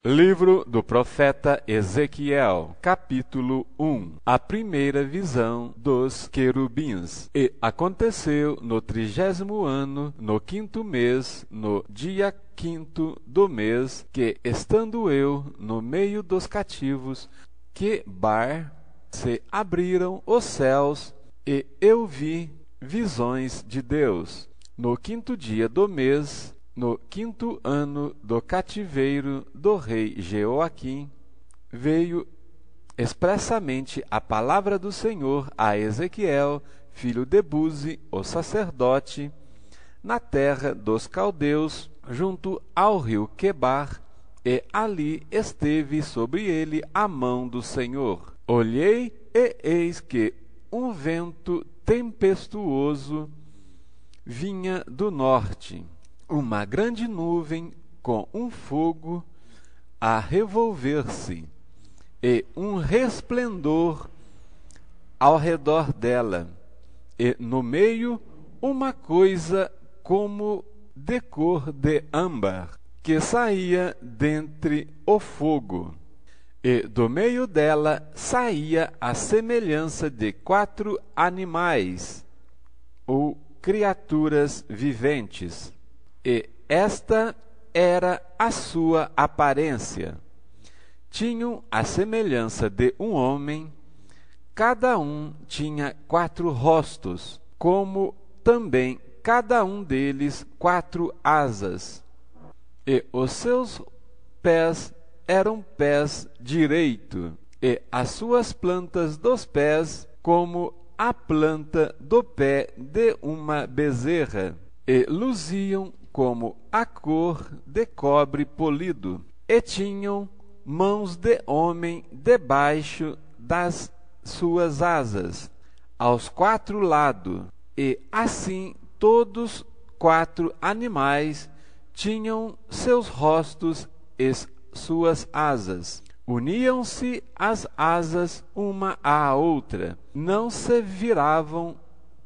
Livro do profeta Ezequiel, capítulo 1. A primeira visão dos querubins. E aconteceu no 30º ano, no 5º mês, no dia 5º do mês, que, estando eu no meio dos cativos, que se abriram os céus, e eu vi visões de Deus. No 5º dia do mês, no 5º ano do cativeiro do rei Jeoaquim, veio expressamente a palavra do Senhor a Ezequiel, filho de Buzi, o sacerdote, na terra dos caldeus, junto ao rio Quebar, e ali esteve sobre ele a mão do Senhor. Olhei, e eis que um vento tempestuoso vinha do norte, uma grande nuvem com um fogo a revolver-se, e um resplendor ao redor dela, e no meio uma coisa como de cor de âmbar, que saía dentre o fogo, e do meio dela saía a semelhança de 4 animais, ou criaturas viventes. E esta era a sua aparência. Tinham a semelhança de um homem, cada um tinha 4 rostos, como também cada um deles 4 asas. E os seus pés eram pés direito, e as suas plantas dos pés como a planta do pé de uma bezerra, e luziam como a cor de cobre polido, e tinham mãos de homem debaixo das suas asas, aos 4 lados, e assim todos 4 animais tinham seus rostos e suas asas. Uniam-se as asas uma à outra, não se viravam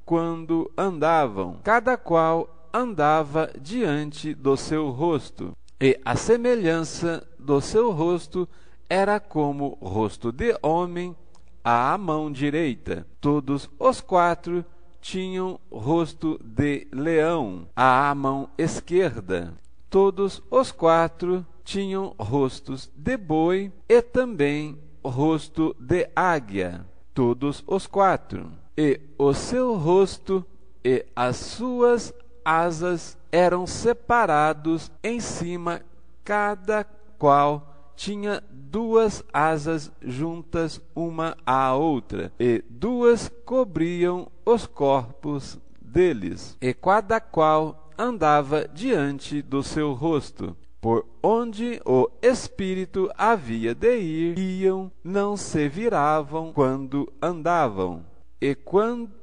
quando andavam, cada qual andava diante do seu rosto, e a semelhança do seu rosto era como rosto de homem à mão direita. Todos os 4 tinham rosto de leão à mão esquerda. Todos os 4 tinham rostos de boi e também rosto de águia. Todos os 4. E o seu rosto e as suas asas eram separados em cima, cada qual tinha 2 asas juntas uma à outra, e 2 cobriam os corpos deles, e cada qual andava diante do seu rosto. Por onde o espírito havia de ir, iam, não se viravam quando andavam. E quanto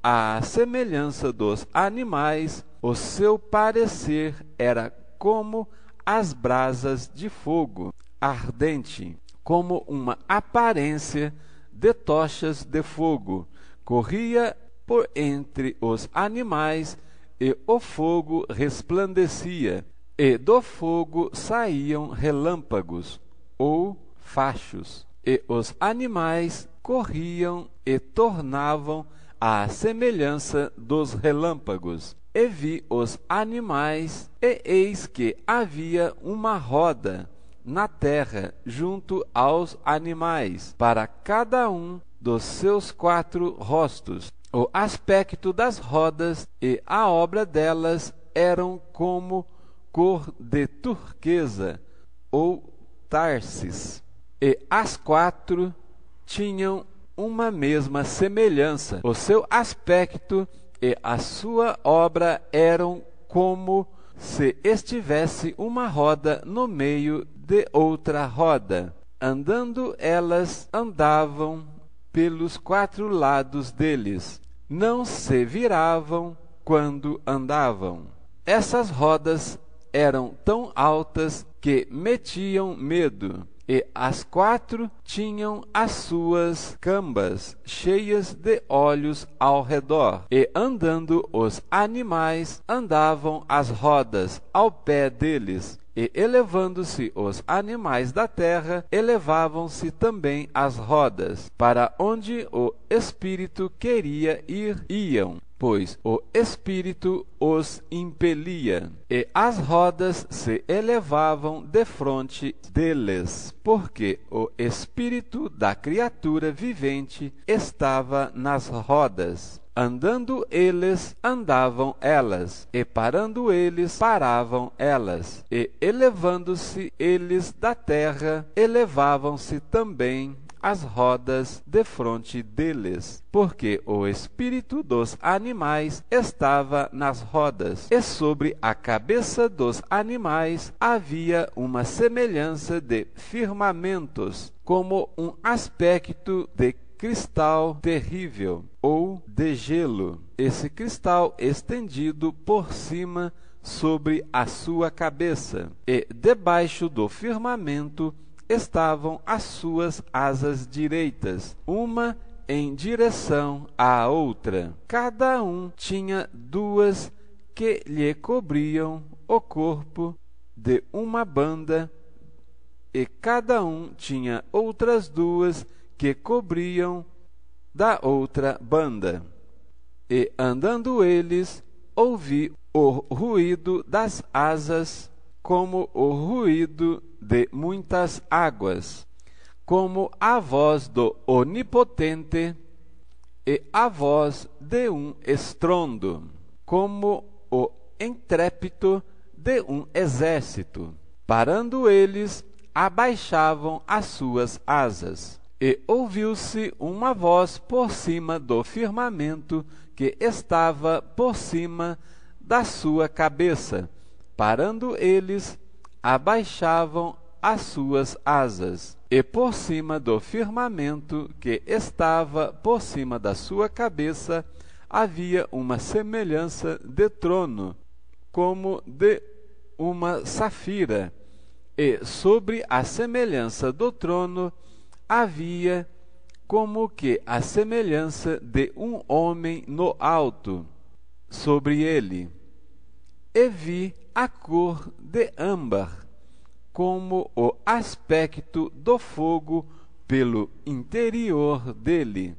à semelhança dos animais, o seu parecer era como as brasas de fogo ardente, como uma aparência de tochas de fogo. Corria por entre os animais, e o fogo resplandecia, e do fogo saíam relâmpagos, ou fachos, e os animais corriam e tornavam à semelhança dos relâmpagos. E vi os animais, e eis que havia uma roda na terra junto aos animais, para cada um dos seus 4 rostos. O aspecto das rodas e a obra delas eram como cor de turquesa ou Tarsis, e as 4 tinham uma mesma semelhança. O seu aspecto e a sua obra eram como se estivesse uma roda no meio de outra roda. Andando elas andavam pelos 4 lados deles, não se viravam quando andavam. Essas rodas eram tão altas que metiam medo, e as 4 tinham as suas cambas cheias de olhos ao redor, e andando os animais, andavam as rodas ao pé deles, E elevando-se os animais da terra, elevavam-se também as rodas, para onde o Espírito queria ir, iam, pois o Espírito os impelia. E as rodas se elevavam defronte deles, porque o Espírito da criatura vivente estava nas rodas. Andando eles, andavam elas, e parando eles, paravam elas, e elevando-se eles da terra, elevavam-se também as rodas defronte deles, porque o espírito dos animais estava nas rodas, e sobre a cabeça dos animais havia uma semelhança de firmamentos, como um aspecto de cristal terrível ou de gelo, esse cristal estendido por cima sobre a sua cabeça, e debaixo do firmamento estavam as suas asas direitas, uma em direção à outra. Cada um tinha duas que lhe cobriam o corpo de uma banda, e cada um tinha outras duas que cobriam da outra banda. E andando eles, ouvi o ruído das asas, como o ruído de muitas águas, como a voz do Onipotente e a voz de um estrondo, como o estrépito de um exército. Parando eles, abaixavam as suas asas. E ouviu-se uma voz por cima do firmamento que estava por cima da sua cabeça. Parando eles, abaixavam as suas asas. E por cima do firmamento que estava por cima da sua cabeça havia uma semelhança de trono, como de uma safira. E sobre a semelhança do trono havia como que a semelhança de um homem no alto sobre ele. E vi a cor de âmbar, como o aspecto do fogo pelo interior dele,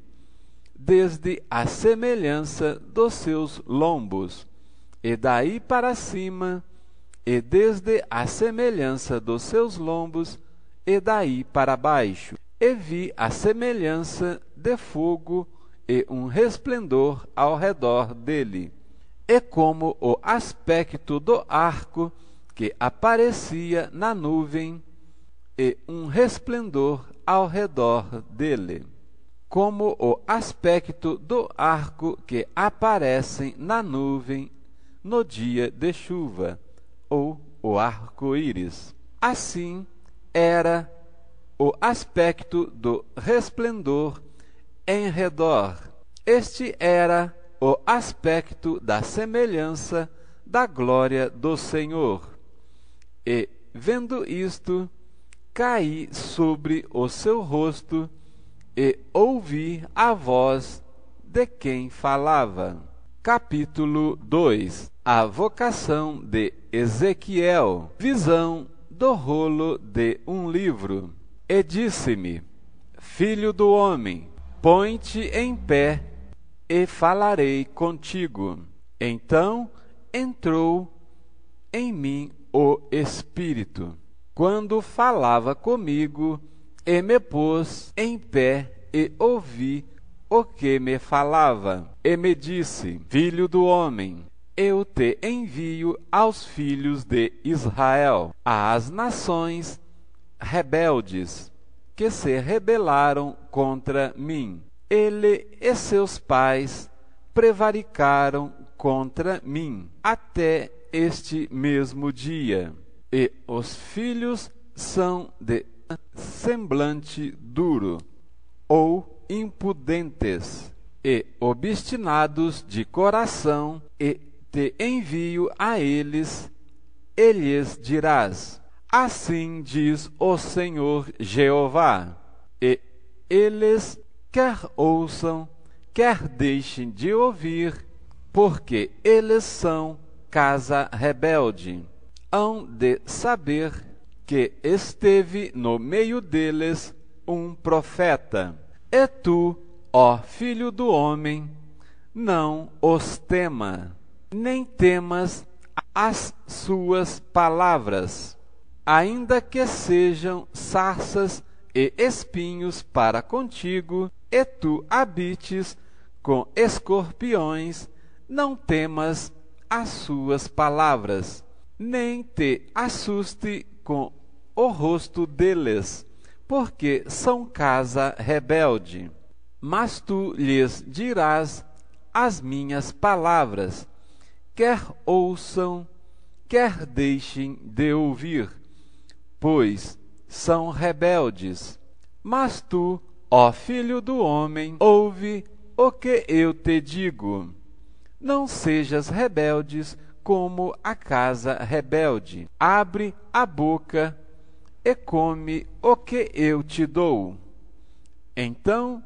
desde a semelhança dos seus lombos, e daí para cima, e desde a semelhança dos seus lombos, e daí para baixo. E vi a semelhança de fogo e um resplendor ao redor dele, e como o aspecto do arco que aparecia na nuvem, e um resplendor ao redor dele, como o aspecto do arco que aparece na nuvem no dia de chuva, ou o arco-íris. Assim era o aspecto do resplendor em redor. Este era o aspecto da semelhança da glória do Senhor. E, vendo isto, caí sobre o seu rosto e ouvi a voz de quem falava. Capítulo 2. A vocação de Ezequiel. Visão do rolo de um livro. E disse-me: Filho do homem, põe-te em pé e falarei contigo. Então entrou em mim o Espírito, quando falava comigo, e me pôs em pé e ouvi o que me falava. E me disse: Filho do homem, eu te envio aos filhos de Israel, às nações rebeldes, que se rebelaram contra mim. Ele e seus pais prevaricaram contra mim até este mesmo dia, e os filhos são de semblante duro, ou impudentes, e obstinados de coração, e te envio a eles, e lhes dirás: Assim diz o Senhor Jeová. E eles quer ouçam, quer deixem de ouvir, porque eles são casa rebelde. hão de saber que esteve no meio deles um profeta. E tu, ó filho do homem, não os tema, nem temas as suas palavras, ainda que sejam sarças e espinhos para contigo, e tu habites com escorpiões, não temas as suas palavras, nem te assuste com o rosto deles, porque são casa rebelde. Mas tu lhes dirás as minhas palavras, quer ouçam, quer deixem de ouvir, pois são rebeldes. Mas tu, ó filho do homem, ouve o que eu te digo. Não sejas rebeldes como a casa rebelde. Abre a boca e come o que eu te dou. Então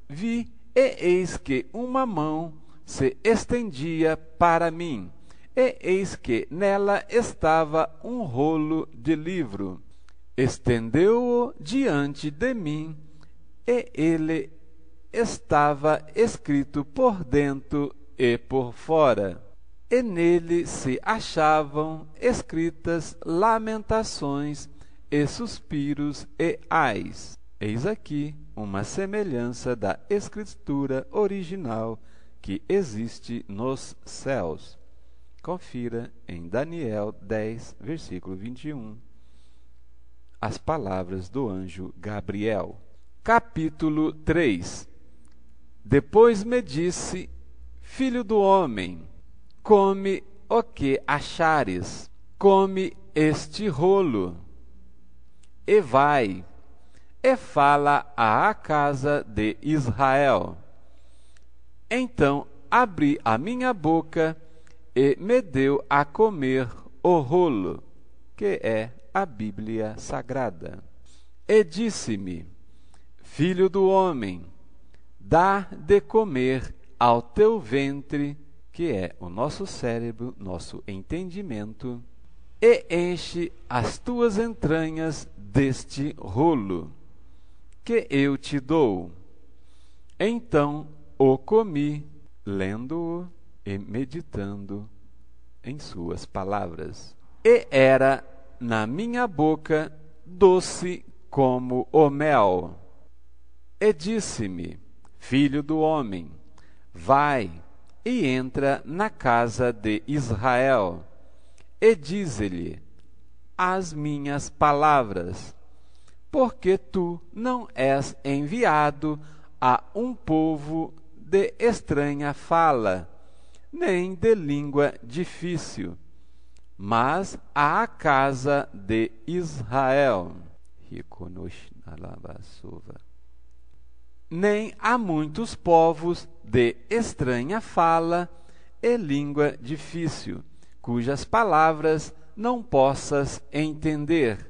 vi, e eis que uma mão se estendia para mim, e eis que nela estava um rolo de livro. Estendeu-o diante de mim, e ele estava escrito por dentro e por fora, e nele se achavam escritas lamentações e suspiros e ais. Eis aqui uma semelhança da escritura original que existe nos céus. Confira em Daniel 10, versículo 21, as palavras do anjo Gabriel. Capítulo 3. Depois me disse: Filho do homem, come o que achares, come este rolo, e vai, e fala à casa de Israel. Então abri a minha boca, e me deu a comer o rolo, que é a Bíblia Sagrada. E disse-me: Filho do homem, dá de comer ao teu ventre, que é o nosso cérebro, nosso entendimento, e enche as tuas entranhas deste rolo, que eu te dou. Então o comi, lendo-o e meditando em suas palavras. E era na minha boca doce como o mel. E disse-me: Filho do homem, vai e entra na casa de Israel, e dize-lhe as minhas palavras, porque tu não és enviado a um povo de estranha fala, nem de língua difícil, mas à casa de Israel. Nem a muitos povos de estranha fala e língua difícil, cujas palavras não possas entender.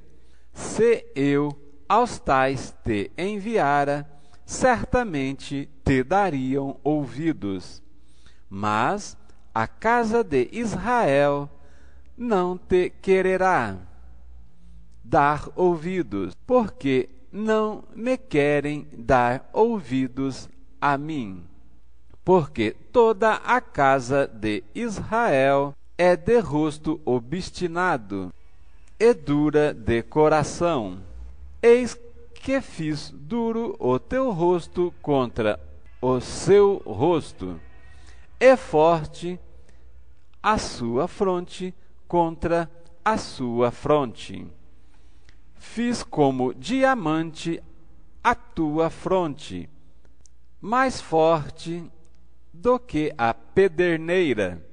Se eu aos tais te enviara, certamente te dariam ouvidos. Mas a casa de Israel não te quererá dar ouvidos, porque não me querem dar ouvidos a mim. Porque toda a casa de Israel é de rosto obstinado e dura de coração. Eis que fiz duro o teu rosto contra o seu rosto, e forte a sua fronte contra a sua fronte. Fiz como diamante a tua fronte, mais forte do que a pederneira.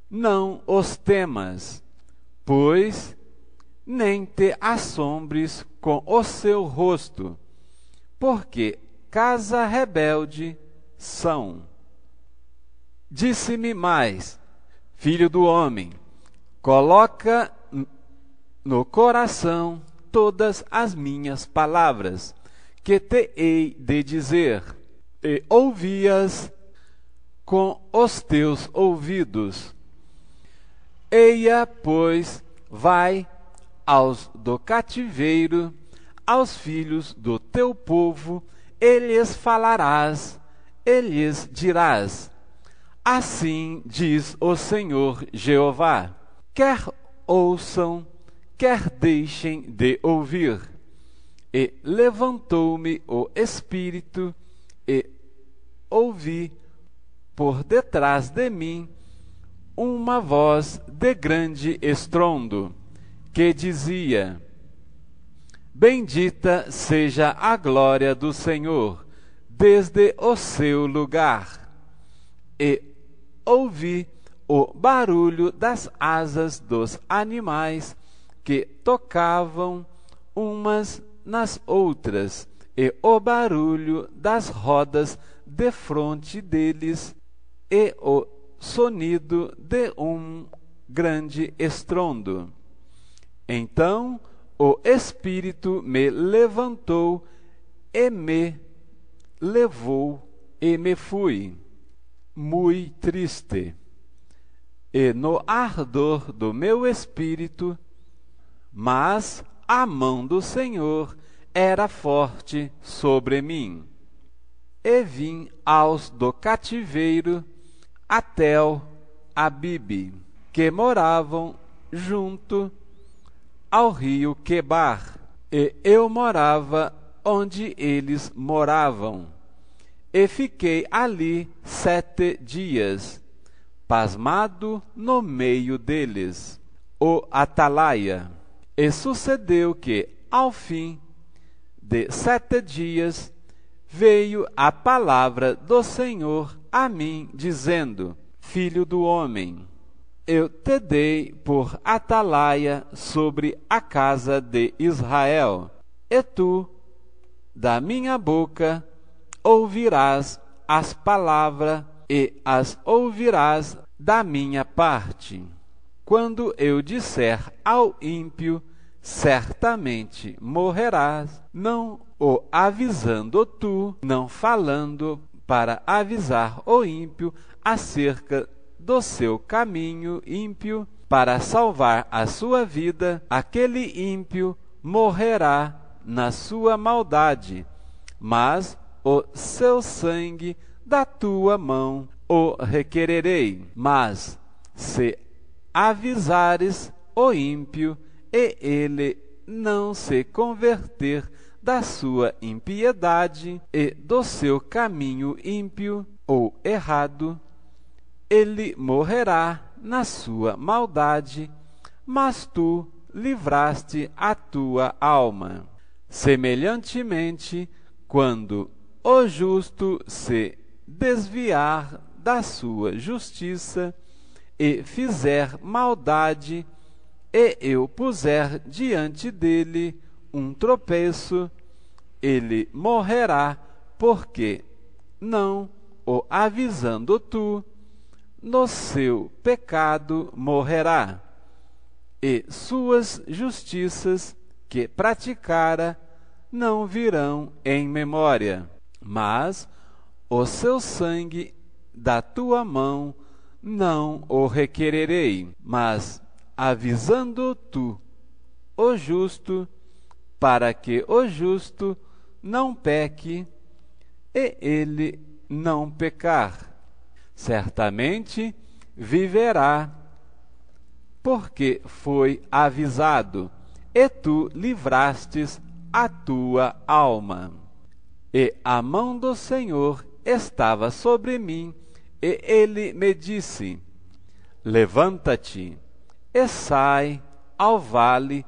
Não os temas, pois nem te assombres com o seu rosto, porque casa rebelde são. Disse-me mais: Filho do homem, coloca no coração todas as minhas palavras, que te hei de dizer, e ouvi-as com os teus ouvidos. Eia, pois, vai aos do cativeiro, aos filhos do teu povo, e lhes falarás, e lhes dirás: assim diz o Senhor Jeová, quer ouçam, quer deixem de ouvir. E levantou-me o Espírito, e ouvi por detrás de mim uma voz de grande estrondo, que dizia: bendita seja a glória do Senhor, desde o seu lugar. E ouvi o barulho das asas dos animais que tocavam umas nas outras, e o barulho das rodas defronte deles, e o sonido de um grande estrondo. Então o Espírito me levantou e me levou, e me fui, muito triste. E no ardor do meu espírito, mas a mão do Senhor era forte sobre mim. E vim aos do cativeiro, a Tel Abibe, que moravam junto ao rio Quebar, e eu morava onde eles moravam. E fiquei ali 7 dias, pasmado no meio deles, o atalaia. E sucedeu que, ao fim de 7 dias, veio a palavra do Senhor a mim, dizendo: filho do homem, eu te dei por atalaia sobre a casa de Israel, e tu, da minha boca, ouvirás as palavras, e as ouvirás da minha parte. Quando eu disser ao ímpio: certamente morrerás, não o avisando tu, não falando para avisar o ímpio acerca do seu caminho ímpio, para salvar a sua vida, aquele ímpio morrerá na sua maldade, mas o seu sangue da tua mão o requererei. Mas se avisares o ímpio, e ele não se converter da sua impiedade e do seu caminho ímpio ou errado, ele morrerá na sua maldade, mas tu livraste a tua alma. Semelhantemente, quando o justo se desviar da sua justiça e fizer maldade, e eu puser diante dele um tropeço, ele morrerá, porque não o avisando tu, no seu pecado morrerá, e suas justiças que praticara não virão em memória, mas o seu sangue da tua mão não o requererei. Mas avisando tu o justo, para que o justo não peque, e ele não pecar, certamente viverá, porque foi avisado, e tu livrastes a tua alma. E a mão do Senhor estava sobre mim, e ele me disse: levanta-te e sai ao vale,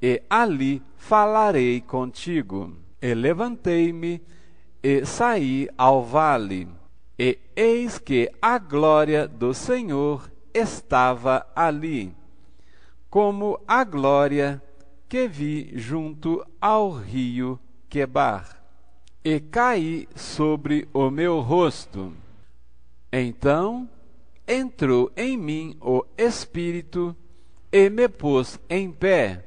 e ali falarei contigo. E levantei-me e saí ao vale, e eis que a glória do Senhor estava ali, como a glória que vi junto ao rio Quebar, e caí sobre o meu rosto. Então entrou em mim o Espírito, e me pôs em pé,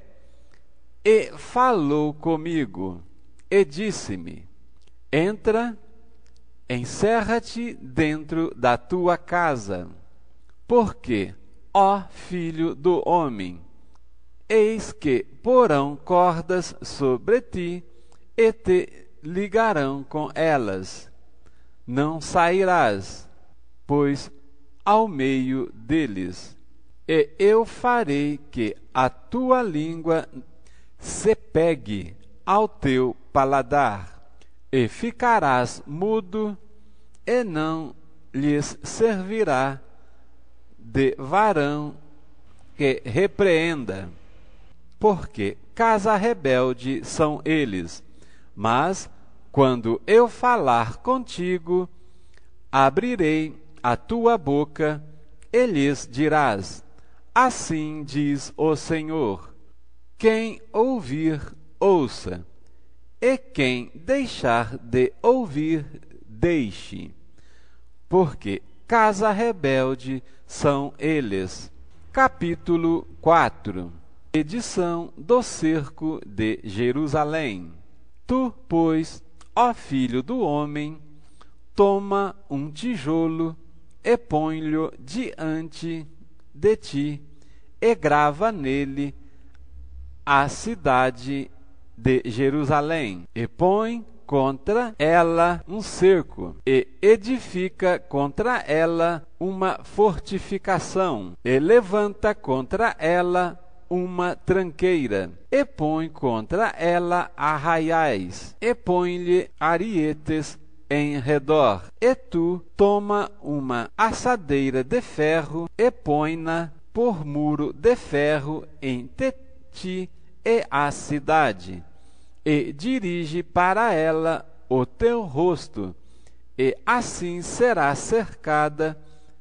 e falou comigo, e disse-me: entra, encerra-te dentro da tua casa, porque, ó filho do homem, eis que porão cordas sobre ti, e te ligarão com elas. Não sairás, pois, ao meio deles. E eu farei que a tua língua se pegue ao teu paladar, e ficarás mudo, e não lhes servirá de varão que repreenda. Porque casa rebelde são eles, mas quando eu falar contigo, abrirei a tua boca e lhes dirás: assim diz o Senhor. Quem ouvir, ouça, e quem deixar de ouvir, deixe. Porque casa rebelde são eles. Capítulo 4. Edição do cerco de Jerusalém. Tu, pois, ó filho do homem, toma um tijolo e põe-lhe diante de ti, e grava nele a cidade de Jerusalém, e põe contra ela um cerco, e edifica contra ela uma fortificação, e levanta contra ela uma tranqueira, e põe contra ela arraiais, e põe-lhe arietes em redor. E tu toma uma assadeira de ferro, e põe-na por muro de ferro entre ti e a cidade, e dirige para ela o teu rosto, e assim será cercada,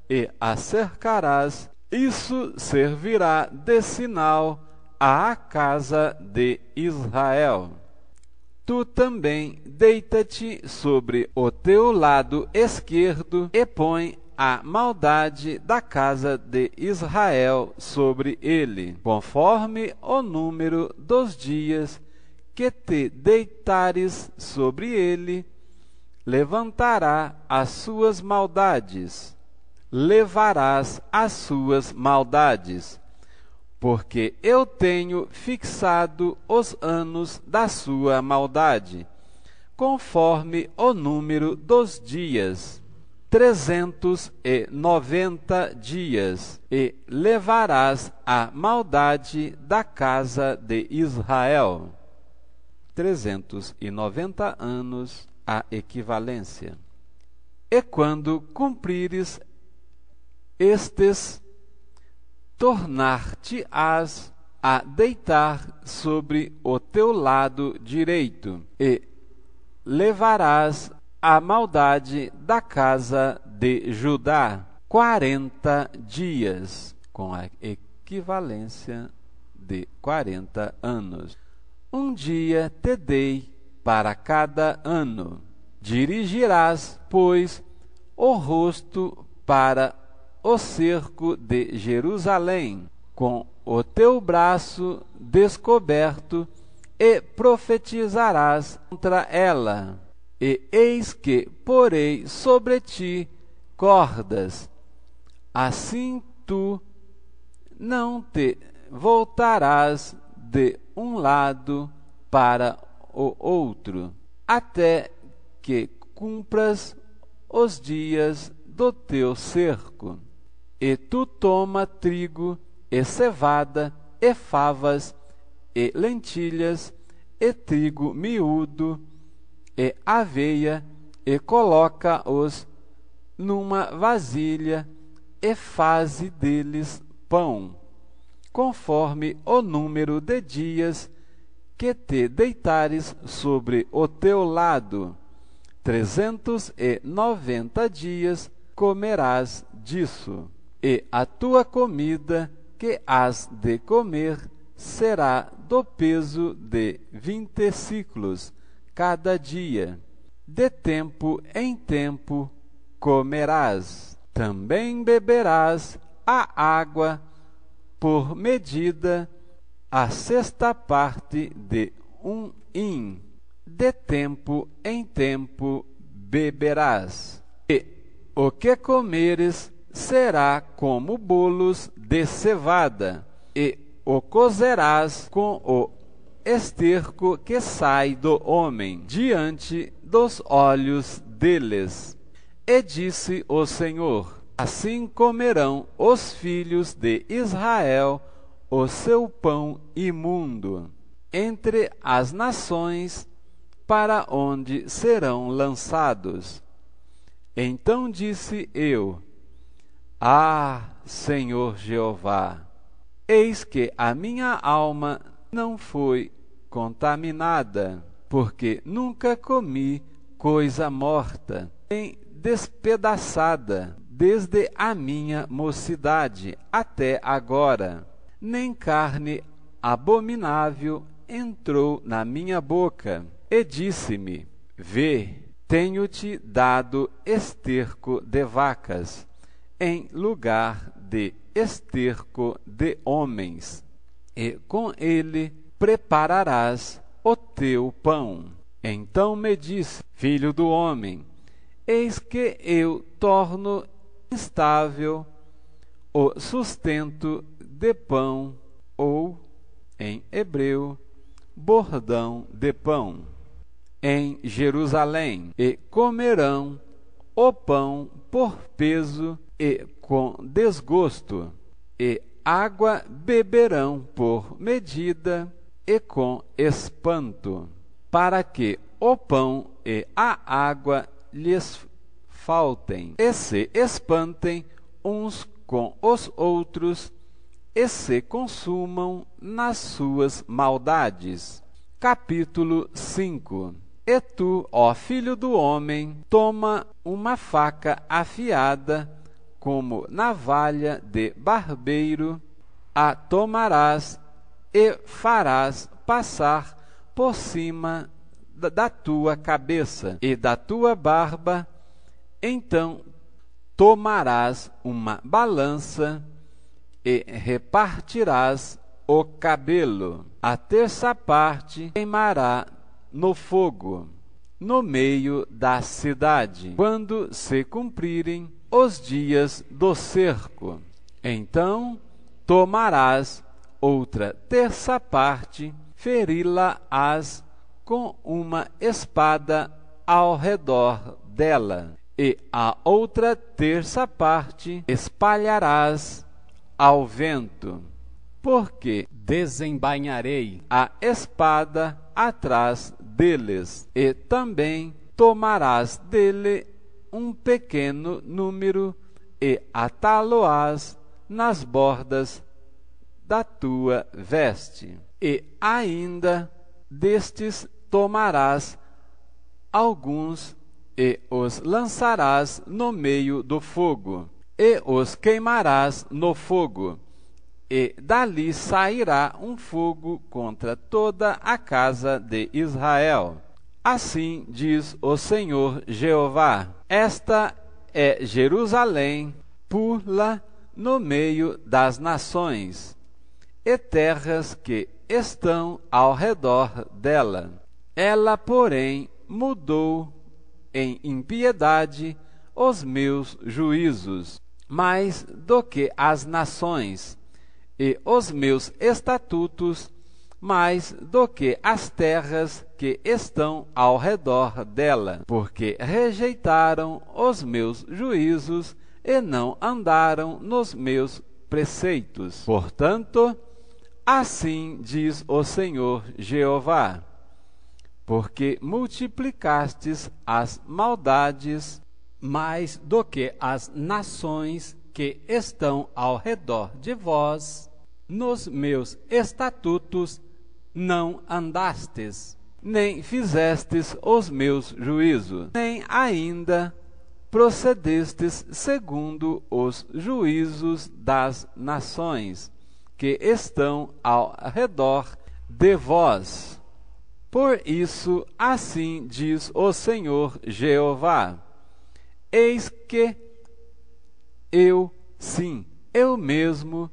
e a cercarás. Isso servirá de sinal à casa de Israel. Tu também deita-te sobre o teu lado esquerdo, e põe a maldade da casa de Israel sobre ele, conforme o número dos dias que te deitares sobre ele, levantará as suas maldades, levarás as suas maldades, porque eu tenho fixado os anos da sua maldade, conforme o número dos dias, 390 dias, e levarás a maldade da casa de Israel. 390 anos a equivalência. E quando cumprires estes, tornar-te-ás a deitar sobre o teu lado direito, e levarás a maldade da casa de Judá 40 dias, com a equivalência de 40 anos. Um dia te dei para cada ano. Dirigirás, pois, o rosto para o cerco de Jerusalém, com o teu braço descoberto, e profetizarás contra ela. E eis que porei sobre ti cordas. Assim tu não te voltarás de um lado para o outro, até que cumpras os dias do teu cerco. E tu toma trigo, e cevada, e favas, e lentilhas, e trigo miúdo, e aveia, e coloca-os numa vasilha, e faze deles pão, conforme o número de dias que te deitares sobre o teu lado. 390 dias comerás disso, e a tua comida que hás de comer será do peso de 20 siclos cada dia. De tempo em tempo comerás. Também beberás a água por medida, a sexta parte de um hin. De tempo em tempo beberás. E o que comeres será como bolos de cevada, e o cozerás com o esterco que sai do homem, diante dos olhos deles. E disse o Senhor: assim comerão os filhos de Israel o seu pão imundo entre as nações para onde serão lançados. Então disse eu: ah, Senhor Jeová, eis que a minha alma não foi contaminada, porque nunca comi coisa morta, nem despedaçada, desde a minha mocidade até agora, nem carne abominável entrou na minha boca. E disse-me: vê, tenho-te dado esterco de vacas, em lugar de esterco de homens, e com ele prepararás o teu pão. Então me disse: filho do homem, eis que eu torno instável o sustento de pão, ou, em hebreu, bordão de pão, em Jerusalém, e comerão o pão por peso e com desgosto, e água beberão por medida e com espanto, para que o pão e a água lhes faltem, e se espantem uns com os outros, e se consumam nas suas maldades. Capítulo 5. E tu, ó filho do homem, toma uma faca afiada, como navalha de barbeiro, a tomarás e farás passar por cima da tua cabeça e da tua barba. Então tomarás uma balança e repartirás o cabelo. A terça parte queimará no fogo, no meio da cidade, quando se cumprirem os dias do cerco. Então tomarás outra terça parte, feri-la-ás com uma espada ao redor dela, e a outra terça parte espalharás ao vento, porque desembainharei a espada atrás deles, e também tomarás dele um pequeno número, e atá-lo-ás nas bordas da tua veste. E ainda destes tomarás alguns, e os lançarás no meio do fogo, e os queimarás no fogo, e dali sairá um fogo contra toda a casa de Israel. Assim diz o Senhor Jeová: esta é Jerusalém, pula no meio das nações, e terras que estão ao redor dela. Ela, porém, mudou em impiedade os meus juízos, mais do que as nações, e os meus estatutos mais do que as terras que estão ao redor dela, porque rejeitaram os meus juízos e não andaram nos meus preceitos. Portanto, assim diz o Senhor Jeová: porque multiplicastes as maldades mais do que as nações que estão ao redor de vós, nos meus estatutos não andastes, nem fizestes os meus juízos, nem ainda procedestes segundo os juízos das nações que estão ao redor de vós. Por isso, assim diz o Senhor Jeová: eis que eu, sim, eu mesmo,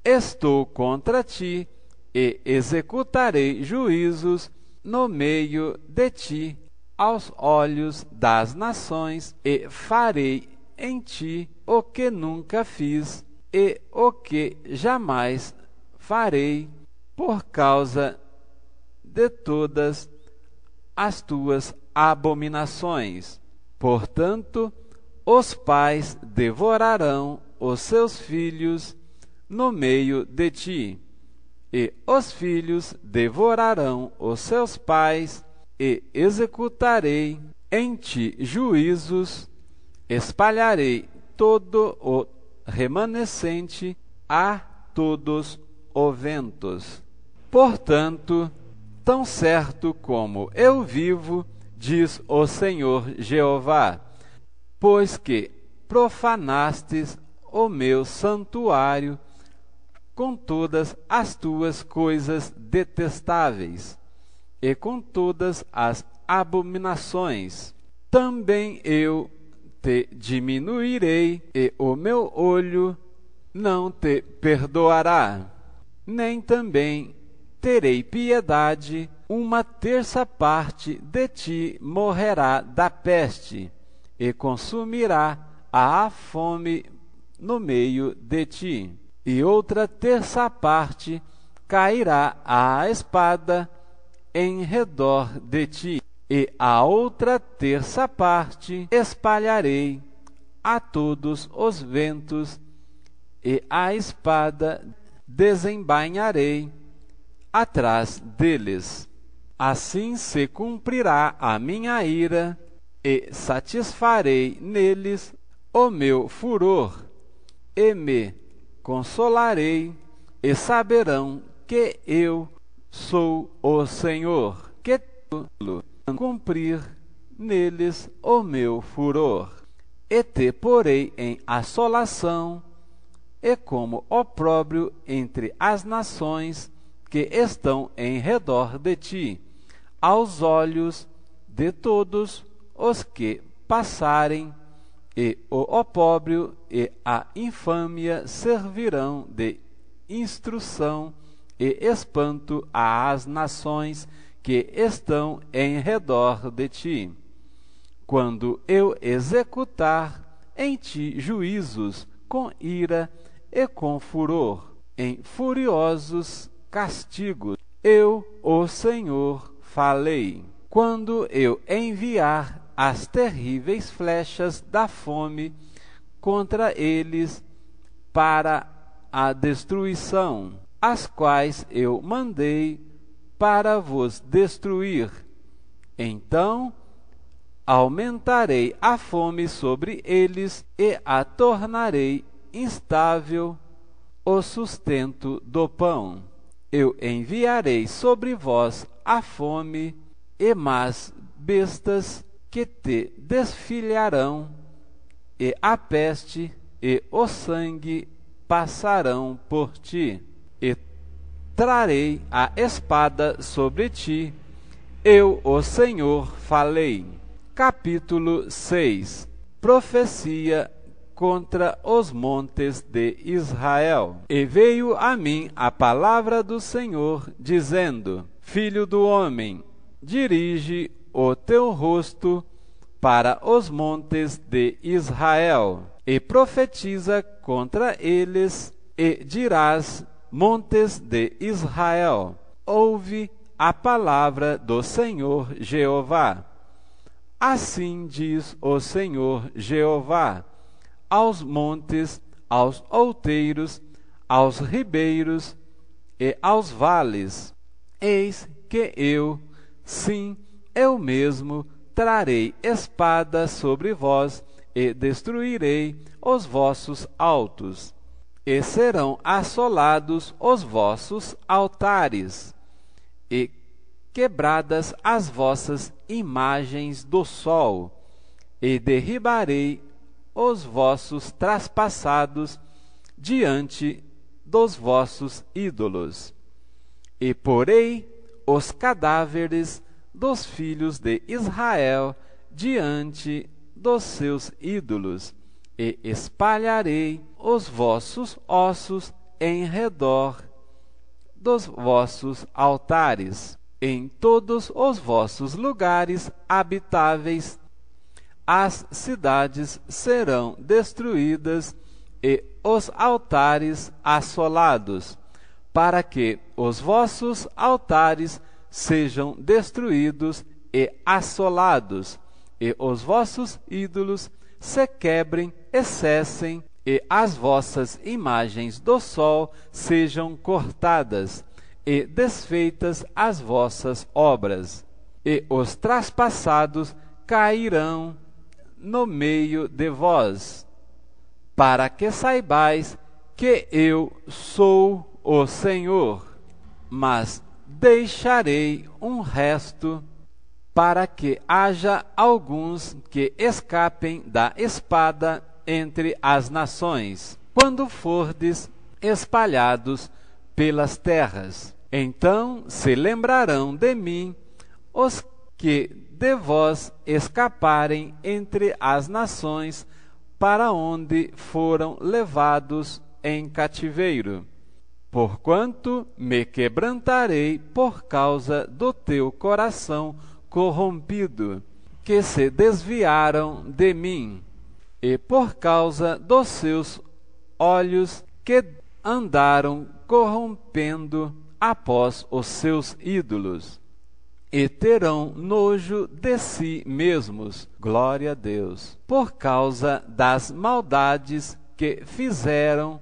estou contra ti, e executarei juízos no meio de ti, aos olhos das nações, e farei em ti o que nunca fiz, e o que jamais farei por causa de todas as tuas abominações. Portanto, os pais devorarão os seus filhos no meio de ti, e os filhos devorarão os seus pais, e executarei em ti juízos, espalharei todo o remanescente a todos os ventos. Portanto, tão certo como eu vivo, diz o Senhor Jeová, pois que profanastes o meu santuário com todas as tuas coisas detestáveis e com todas as abominações, também eu te diminuirei, e o meu olho não te perdoará, nem também terei piedade. Uma terça parte de ti morrerá da peste, e consumirá a fome no meio de ti, e outra terça parte cairá a espada em redor de ti, e a outra terça parte espalharei a todos os ventos, e a espada desembainharei atrás deles. Assim se cumprirá a minha ira, e satisfarei neles o meu furor, e me consolarei, e saberão que eu sou o Senhor, que cumprir neles o meu furor, e te porei em assolação, e como opróbrio entre as nações que estão em redor de ti, aos olhos de todos os que passarem, e o opróbrio e a infâmia servirão de instrução e espanto às nações que estão em redor de ti, quando eu executar em ti juízos com ira e com furor, em furiosos castigos. Eu, o Senhor, falei. Quando eu enviar as terríveis flechas da fome contra eles para a destruição, as quais eu mandei para vos destruir, então aumentarei a fome sobre eles e a tornarei instável o sustento do pão. Eu enviarei sobre vós a fome e más bestas que te desfilharão, e a peste e o sangue passarão por ti, e trarei a espada sobre ti. Eu, o Senhor, falei. Capítulo 6. Profecia contra os montes de Israel. E veio a mim a palavra do Senhor, dizendo: Filho do homem, dirige o teu rosto para os montes de Israel, e profetiza contra eles, e dirás: montes de Israel, ouve a palavra do Senhor Jeová. Assim diz o Senhor Jeová: aos montes, aos outeiros, aos ribeiros e aos vales, eis que eu, sim, eu mesmo, trarei espada sobre vós, e destruirei os vossos altos, e serão assolados os vossos altares, e quebradas as vossas imagens do sol, e derribarei os vossos traspassados diante dos vossos ídolos, e porei os cadáveres dos filhos de Israel diante dos seus ídolos, e espalharei os vossos ossos em redor dos vossos altares. Em todos os vossos lugares habitáveis, as cidades serão destruídas e os altares assolados, para que os vossos altares sejam destruídos e assolados, e os vossos ídolos se quebrem e cessem, e as vossas imagens do sol sejam cortadas, e desfeitas as vossas obras, e os traspassados cairão no meio de vós, para que saibais que eu sou o Senhor. Mas deixarei um resto, para que haja alguns que escapem da espada entre as nações, quando fordes espalhados pelas terras. Então se lembrarão de mim os que de vós escaparem entre as nações, para onde foram levados em cativeiro. Porquanto me quebrantarei por causa do teu coração corrompido, que se desviaram de mim, e por causa dos seus olhos que andaram corrompendo após os seus ídolos, e terão nojo de si mesmos, glória a Deus, por causa das maldades que fizeram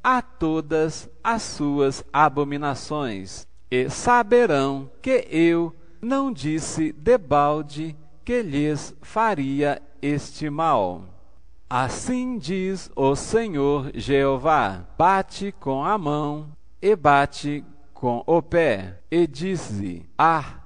a todas as suas abominações, e saberão que eu não disse debalde que lhes faria este mal. Assim diz o Senhor Jeová: bate com a mão e bate com o pé, e dize: ah,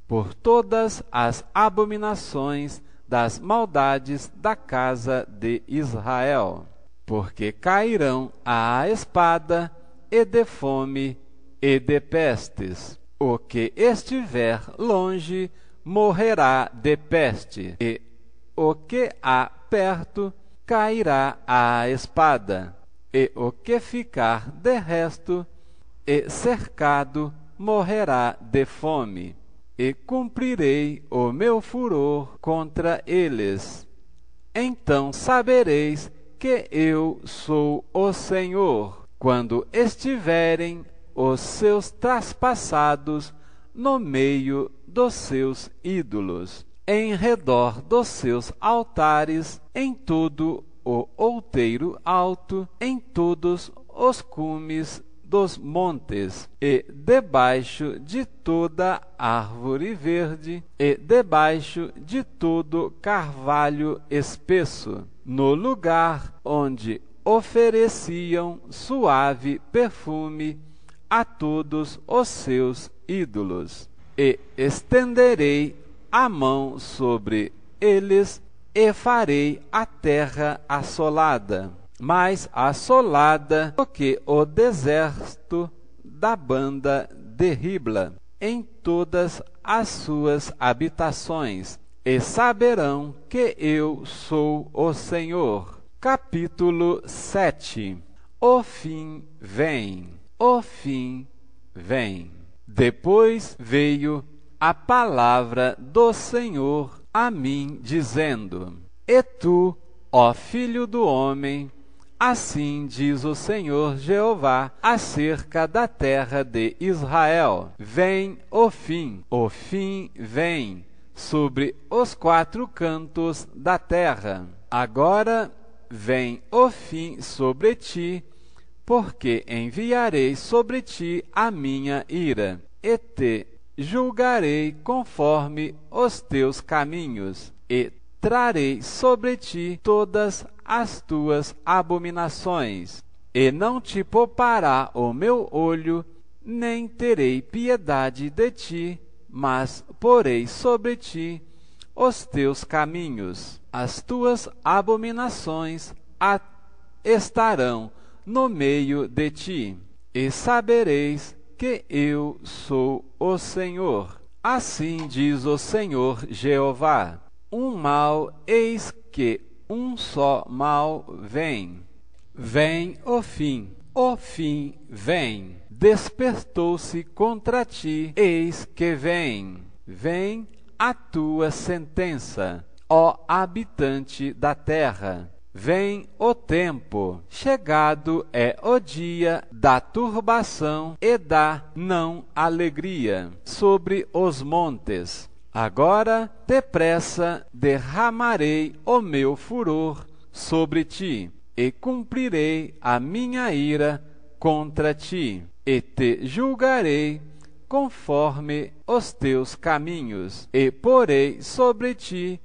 por todas as abominações das maldades da casa de Israel, porque cairão à espada, e de fome, e de pestes. O que estiver longe morrerá de peste, e o que há perto cairá à espada, e o que ficar de resto e cercado morrerá de fome. E cumprirei o meu furor contra eles. Então sabereis que eu sou o Senhor, quando estiverem os seus traspassados no meio dos seus ídolos, em redor dos seus altares, em todo o outeiro alto, em todos os cumes dos montes, e debaixo de toda árvore verde, e debaixo de todo carvalho espesso, no lugar onde ofereciam suave perfume a todos os seus ídolos. E estenderei a mão sobre eles, e farei a terra assolada, mais assolada do que o deserto da banda de Ribla, em todas as suas habitações, e saberão que eu sou o Senhor. Capítulo 7. O fim vem, o fim vem. Depois veio a palavra do Senhor a mim, dizendo: E tu, ó filho do homem, assim diz o Senhor Jeová acerca da terra de Israel: vem o fim vem sobre os quatro cantos da terra. Agora vem o fim sobre ti, porque enviarei sobre ti a minha ira, e te julgarei conforme os teus caminhos, e trarei sobre ti todas as tuas abominações, e não te poupará o meu olho, nem terei piedade de ti, mas porei sobre ti os teus caminhos. As tuas abominações estarão no meio de ti, e sabereis que eu sou o Senhor. Assim diz o Senhor Jeová: um mal, eis que um só mal vem. Vem o fim vem. Despertou-se contra ti, eis que vem. Vem a tua sentença, ó habitante da terra. Vem o tempo, chegado é o dia da turbação e da não alegria sobre os montes. Agora, depressa, derramarei o meu furor sobre ti, e cumprirei a minha ira contra ti, e te julgarei conforme os teus caminhos, e porei sobre ti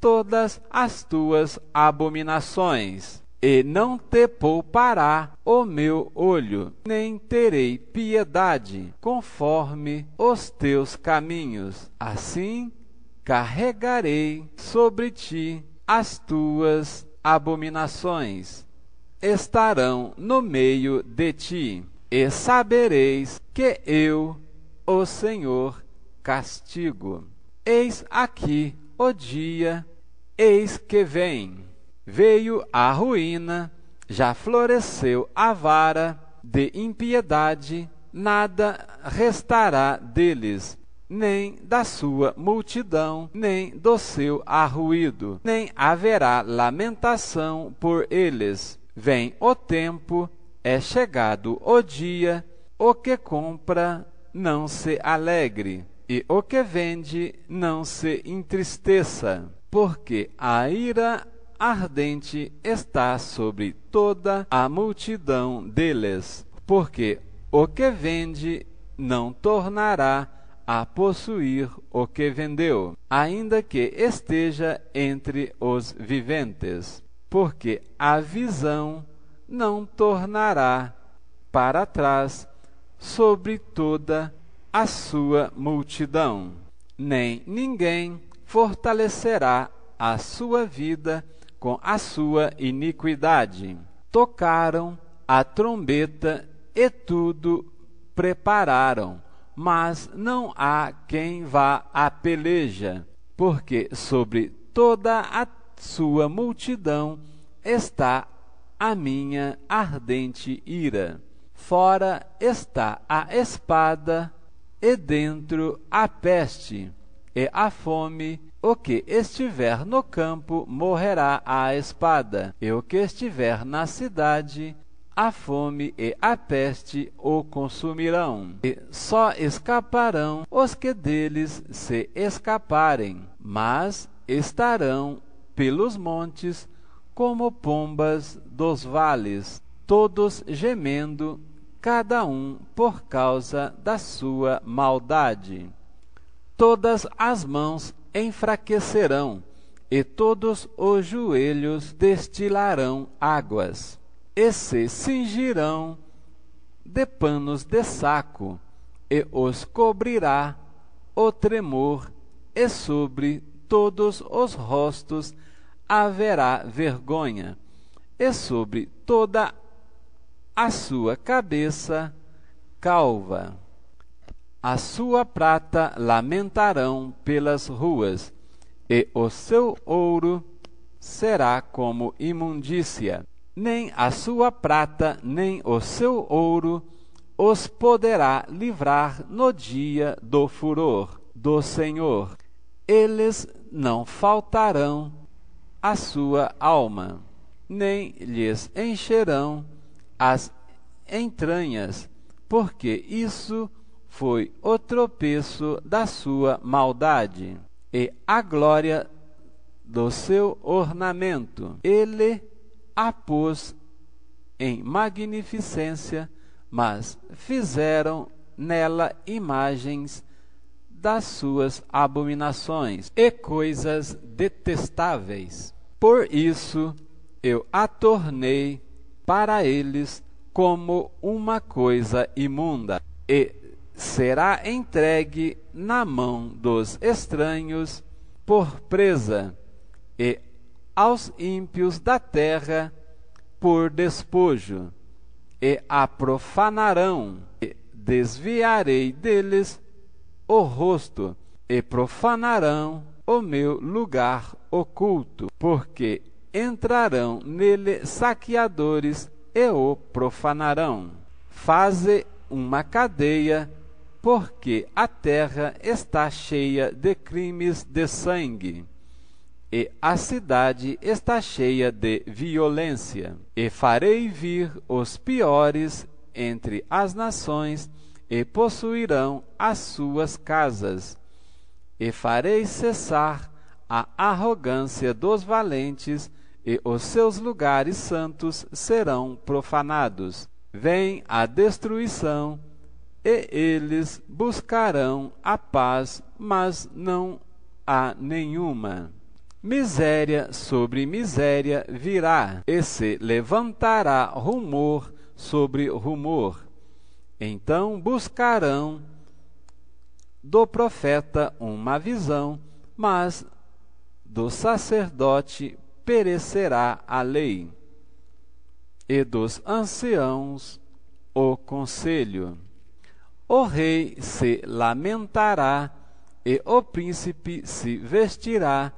todas as tuas abominações, e não te poupará o meu olho, nem terei piedade conforme os teus caminhos. Assim carregarei sobre ti as tuas abominações, estarão no meio de ti, e sabereis que eu, o Senhor, castigo. Eis aqui o dia, eis que vem. Veio a ruína, já floresceu a vara de impiedade, nada restará deles, nem da sua multidão, nem do seu arruído, nem haverá lamentação por eles. Vem o tempo, é chegado o dia, o que compra não se alegre, e o que vende não se entristeça, porque a ira ardente está sobre toda a multidão deles, porque o que vende não tornará a possuir o que vendeu, ainda que esteja entre os viventes, porque a visão não tornará para trás sobre toda a sua multidão, nem ninguém fortalecerá a sua vida com a sua iniquidade. Tocaram a trombeta e tudo prepararam, mas não há quem vá à peleja, porque sobre toda a sua multidão está a minha ardente ira. Fora está a espada, e dentro a peste, e a fome. O que estiver no campo morrerá à espada, e o que estiver na cidade, a fome e a peste o consumirão. E só escaparão os que deles se escaparem, mas estarão pelos montes como pombas dos vales, todos gemendo, cada um por causa da sua maldade. Todas as mãos enfraquecerão, e todos os joelhos destilarão águas, e se cingirão de panos de saco, e os cobrirá o tremor, e sobre todos os rostos haverá vergonha, e sobre toda a sua cabeça calva. A sua prata lamentarão pelas ruas, e o seu ouro será como imundícia. Nem a sua prata, nem o seu ouro os poderá livrar no dia do furor do Senhor. Eles não faltarão à sua alma, nem lhes encherão as entranhas, porque isso foi o tropeço da sua maldade, e a glória do seu ornamento. Ele a pôs em magnificência, mas fizeram nela imagens das suas abominações e coisas detestáveis. Por isso eu a tornei para eles como uma coisa imunda, e será entregue na mão dos estranhos por presa, e aos ímpios da terra por despojo, e a profanarão, e desviarei deles o rosto, e profanarão o meu lugar oculto, porque entrarão nele saqueadores e o profanarão. Faze uma cadeia, porque a terra está cheia de crimes de sangue, e a cidade está cheia de violência. E farei vir os piores entre as nações, e possuirão as suas casas. E farei cessar a arrogância dos valentes, e os seus lugares santos serão profanados. Vem a destruição, e eles buscarão a paz, mas não há nenhuma. Miséria sobre miséria virá, e se levantará rumor sobre rumor. Então buscarão do profeta uma visão, mas do sacerdote perecerá a lei, e dos anciãos o conselho. O rei se lamentará, e o príncipe se vestirá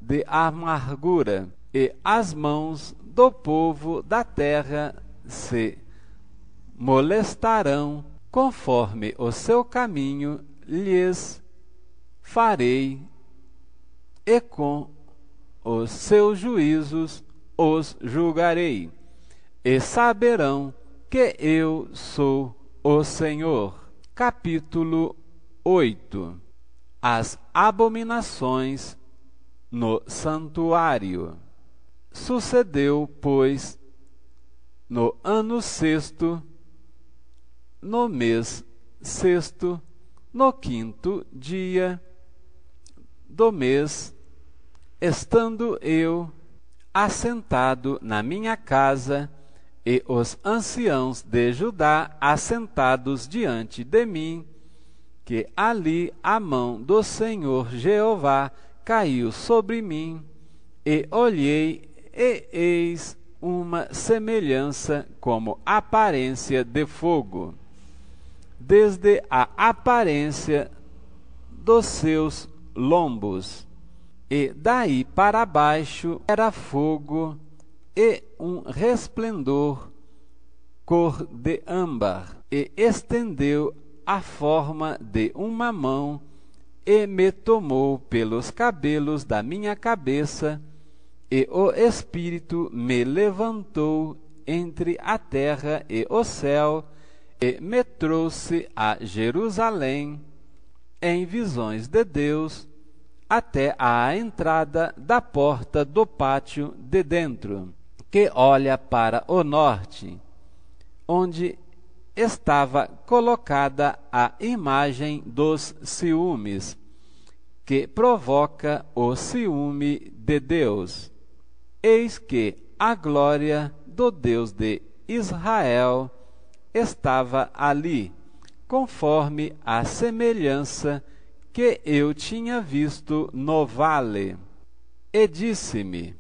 de amargura, e as mãos do povo da terra se molestarão, conforme o seu caminho lhes farei, e com os seus juízos os julgarei, e saberão que eu sou o Senhor. Capítulo 8. As abominações no santuário. Sucedeu, pois, no ano sexto, no mês sexto, no quinto dia do mês, estando eu assentado na minha casa, e os anciãos de Judá assentados diante de mim, que ali a mão do Senhor Jeová caiu sobre mim, e olhei, e eis uma semelhança como aparência de fogo, desde a aparência dos seus lombos, e daí para baixo era fogo e um resplendor cor de âmbar, e estendeu a forma de uma mão, e me tomou pelos cabelos da minha cabeça, e o Espírito me levantou entre a terra e o céu, e me trouxe a Jerusalém, em visões de Deus, até à entrada da porta do pátio de dentro, que olha para o norte, onde estava colocada a imagem dos ciúmes, que provoca o ciúme de Deus. Eis que a glória do Deus de Israel estava ali, conforme a semelhança que eu tinha visto no vale. E disse-me: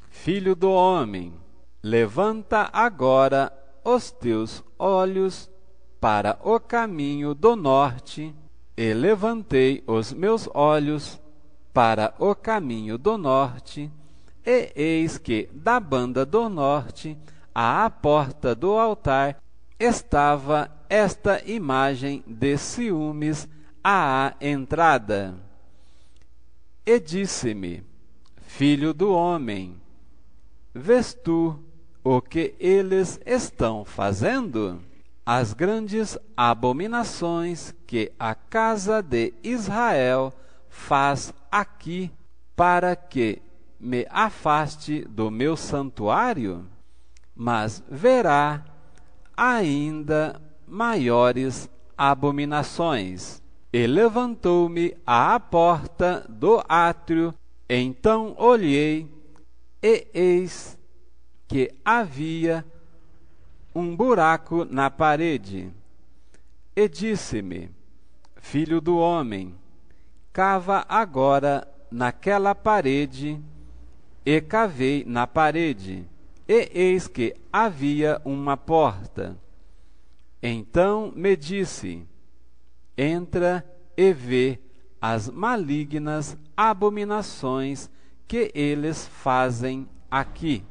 Filho do homem, levanta agora os teus olhos para o caminho do norte. E levantei os meus olhos para o caminho do norte, e eis que da banda do norte, à porta do altar, estava esta imagem de ciúmes à entrada. E disse-me: Filho do homem, vês tu o que eles estão fazendo? As grandes abominações que a casa de Israel faz aqui, para que me afaste do meu santuário? Mas verá ainda maiores abominações. E levantou-me à porta do átrio, então olhei, e eis que havia um buraco na parede. E disse-me: Filho do homem, cava agora naquela parede. E cavei na parede, e eis que havia uma porta. Então me disse: Entra e vê as malignas abominações que eles fazem aqui.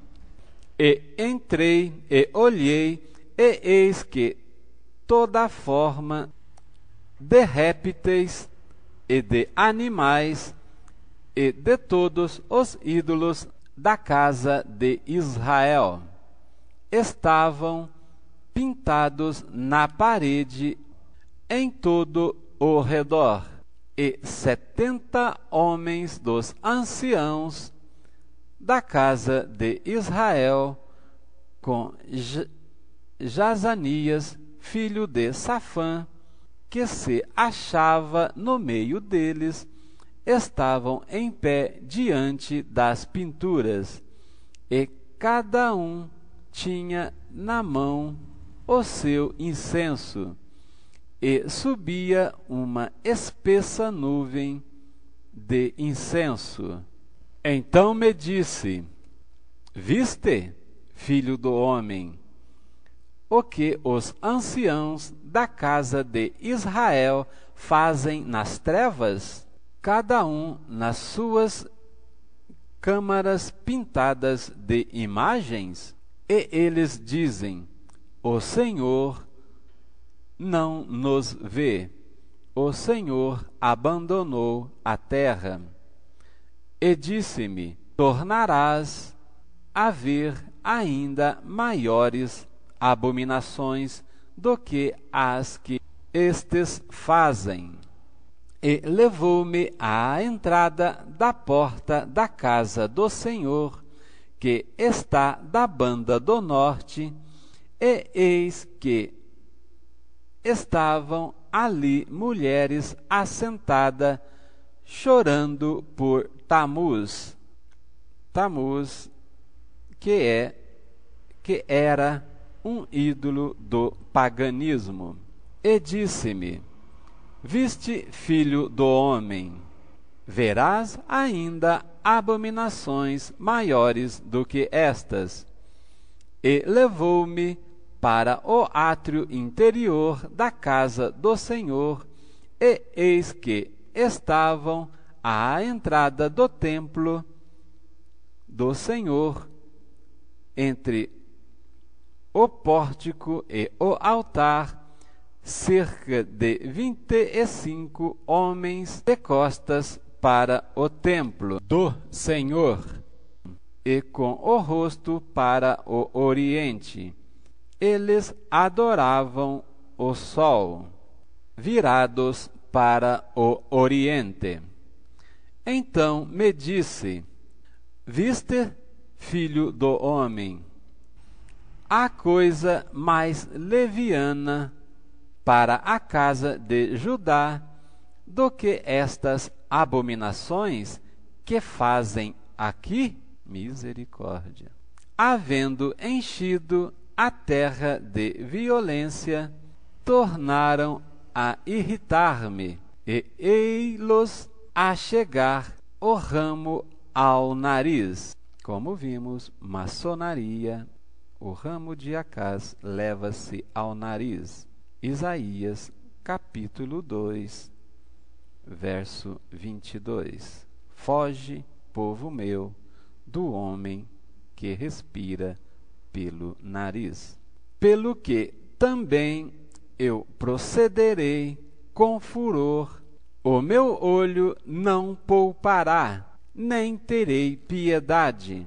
E entrei e olhei, e eis que toda forma de répteis e de animais, e de todos os ídolos da casa de Israel. Estavam pintados na parede em todo o redor, e 70 homens dos anciãos da casa de Israel, com Jazanias, filho de Safã, que se achava no meio deles, estavam em pé diante das pinturas, e cada um tinha na mão o seu incenso, e subia uma espessa nuvem de incenso. Então me disse: Viste, filho do homem, o que os anciãos da casa de Israel fazem nas trevas? Cada um nas suas câmaras pintadas de imagens? E eles dizem: O Senhor não nos vê, o Senhor abandonou a terra. E disse-me: Tornarás a ver ainda maiores abominações do que as que estes fazem. E levou-me à entrada da porta da casa do Senhor, que está da banda do norte, e eis que estavam ali mulheres assentadas, chorando por Tamuz. Tamuz, que era um ídolo do paganismo. E disse-me: Viste, filho do homem, verás ainda abominações maiores do que estas. E levou-me para o átrio interior da casa do Senhor, e eis que estavam à entrada do templo do Senhor, entre o pórtico e o altar, cerca de 25 homens de costas para o templo do Senhor, e com o rosto para o oriente. Eles adoravam o sol, virados para o oriente. Então me disse: Viste, filho do homem, há coisa mais leviana para a casa de Judá do que estas abominações que fazem aqui? Misericórdia. Havendo enchido a terra de violência, tornaram a irritar-me, e ei-los a chegar o ramo ao nariz. Como vimos, maçonaria, o ramo de Acás leva-se ao nariz. Isaías, capítulo 2, verso 22. Foge, povo meu, do homem que respira pelo nariz. Pelo que também eu procederei com furor, o meu olho não poupará, nem terei piedade,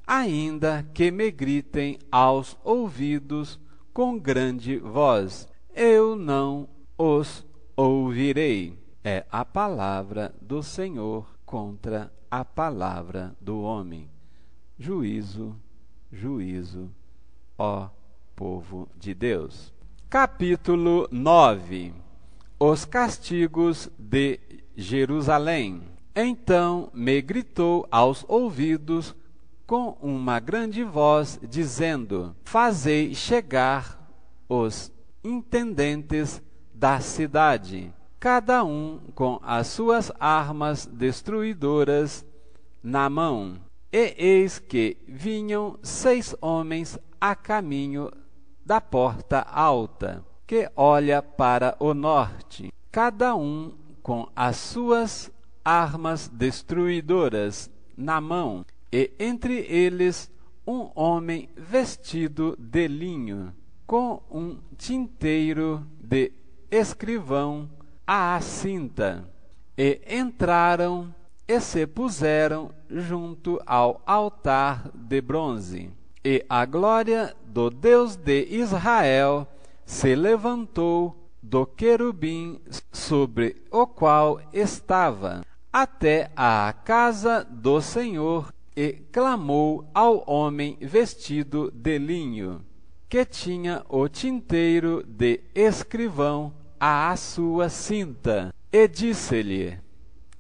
ainda que me gritem aos ouvidos com grande voz, eu não os ouvirei. É a palavra do Senhor contra a palavra do homem. Juízo, juízo, ó povo de Deus. Capítulo 9. Os castigos de Jerusalém. Então me gritou aos ouvidos com uma grande voz, dizendo: Fazei chegar os intendentes da cidade, cada um com as suas armas destruidoras na mão. E eis que vinham 6 homens a caminho da porta alta, que olha para o norte, cada um com as suas armas destruidoras na mão, e entre eles um homem vestido de linho, com um tinteiro de escrivão à cinta. E entraram e se puseram junto ao altar de bronze. E a glória do Deus de Israel se levantou do querubim sobre o qual estava, até à casa do Senhor, e clamou ao homem vestido de linho, que tinha o tinteiro de escrivão à sua cinta, e disse-lhe: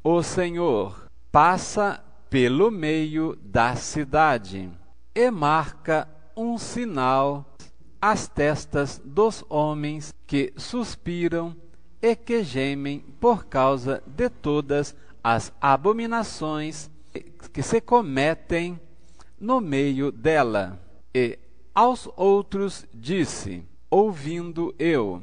O Senhor passa pelo meio da cidade, e marca um sinal às testas dos homens que suspiram e que gemem por causa de todas as abominações que se cometem no meio dela. E aos outros disse, ouvindo eu: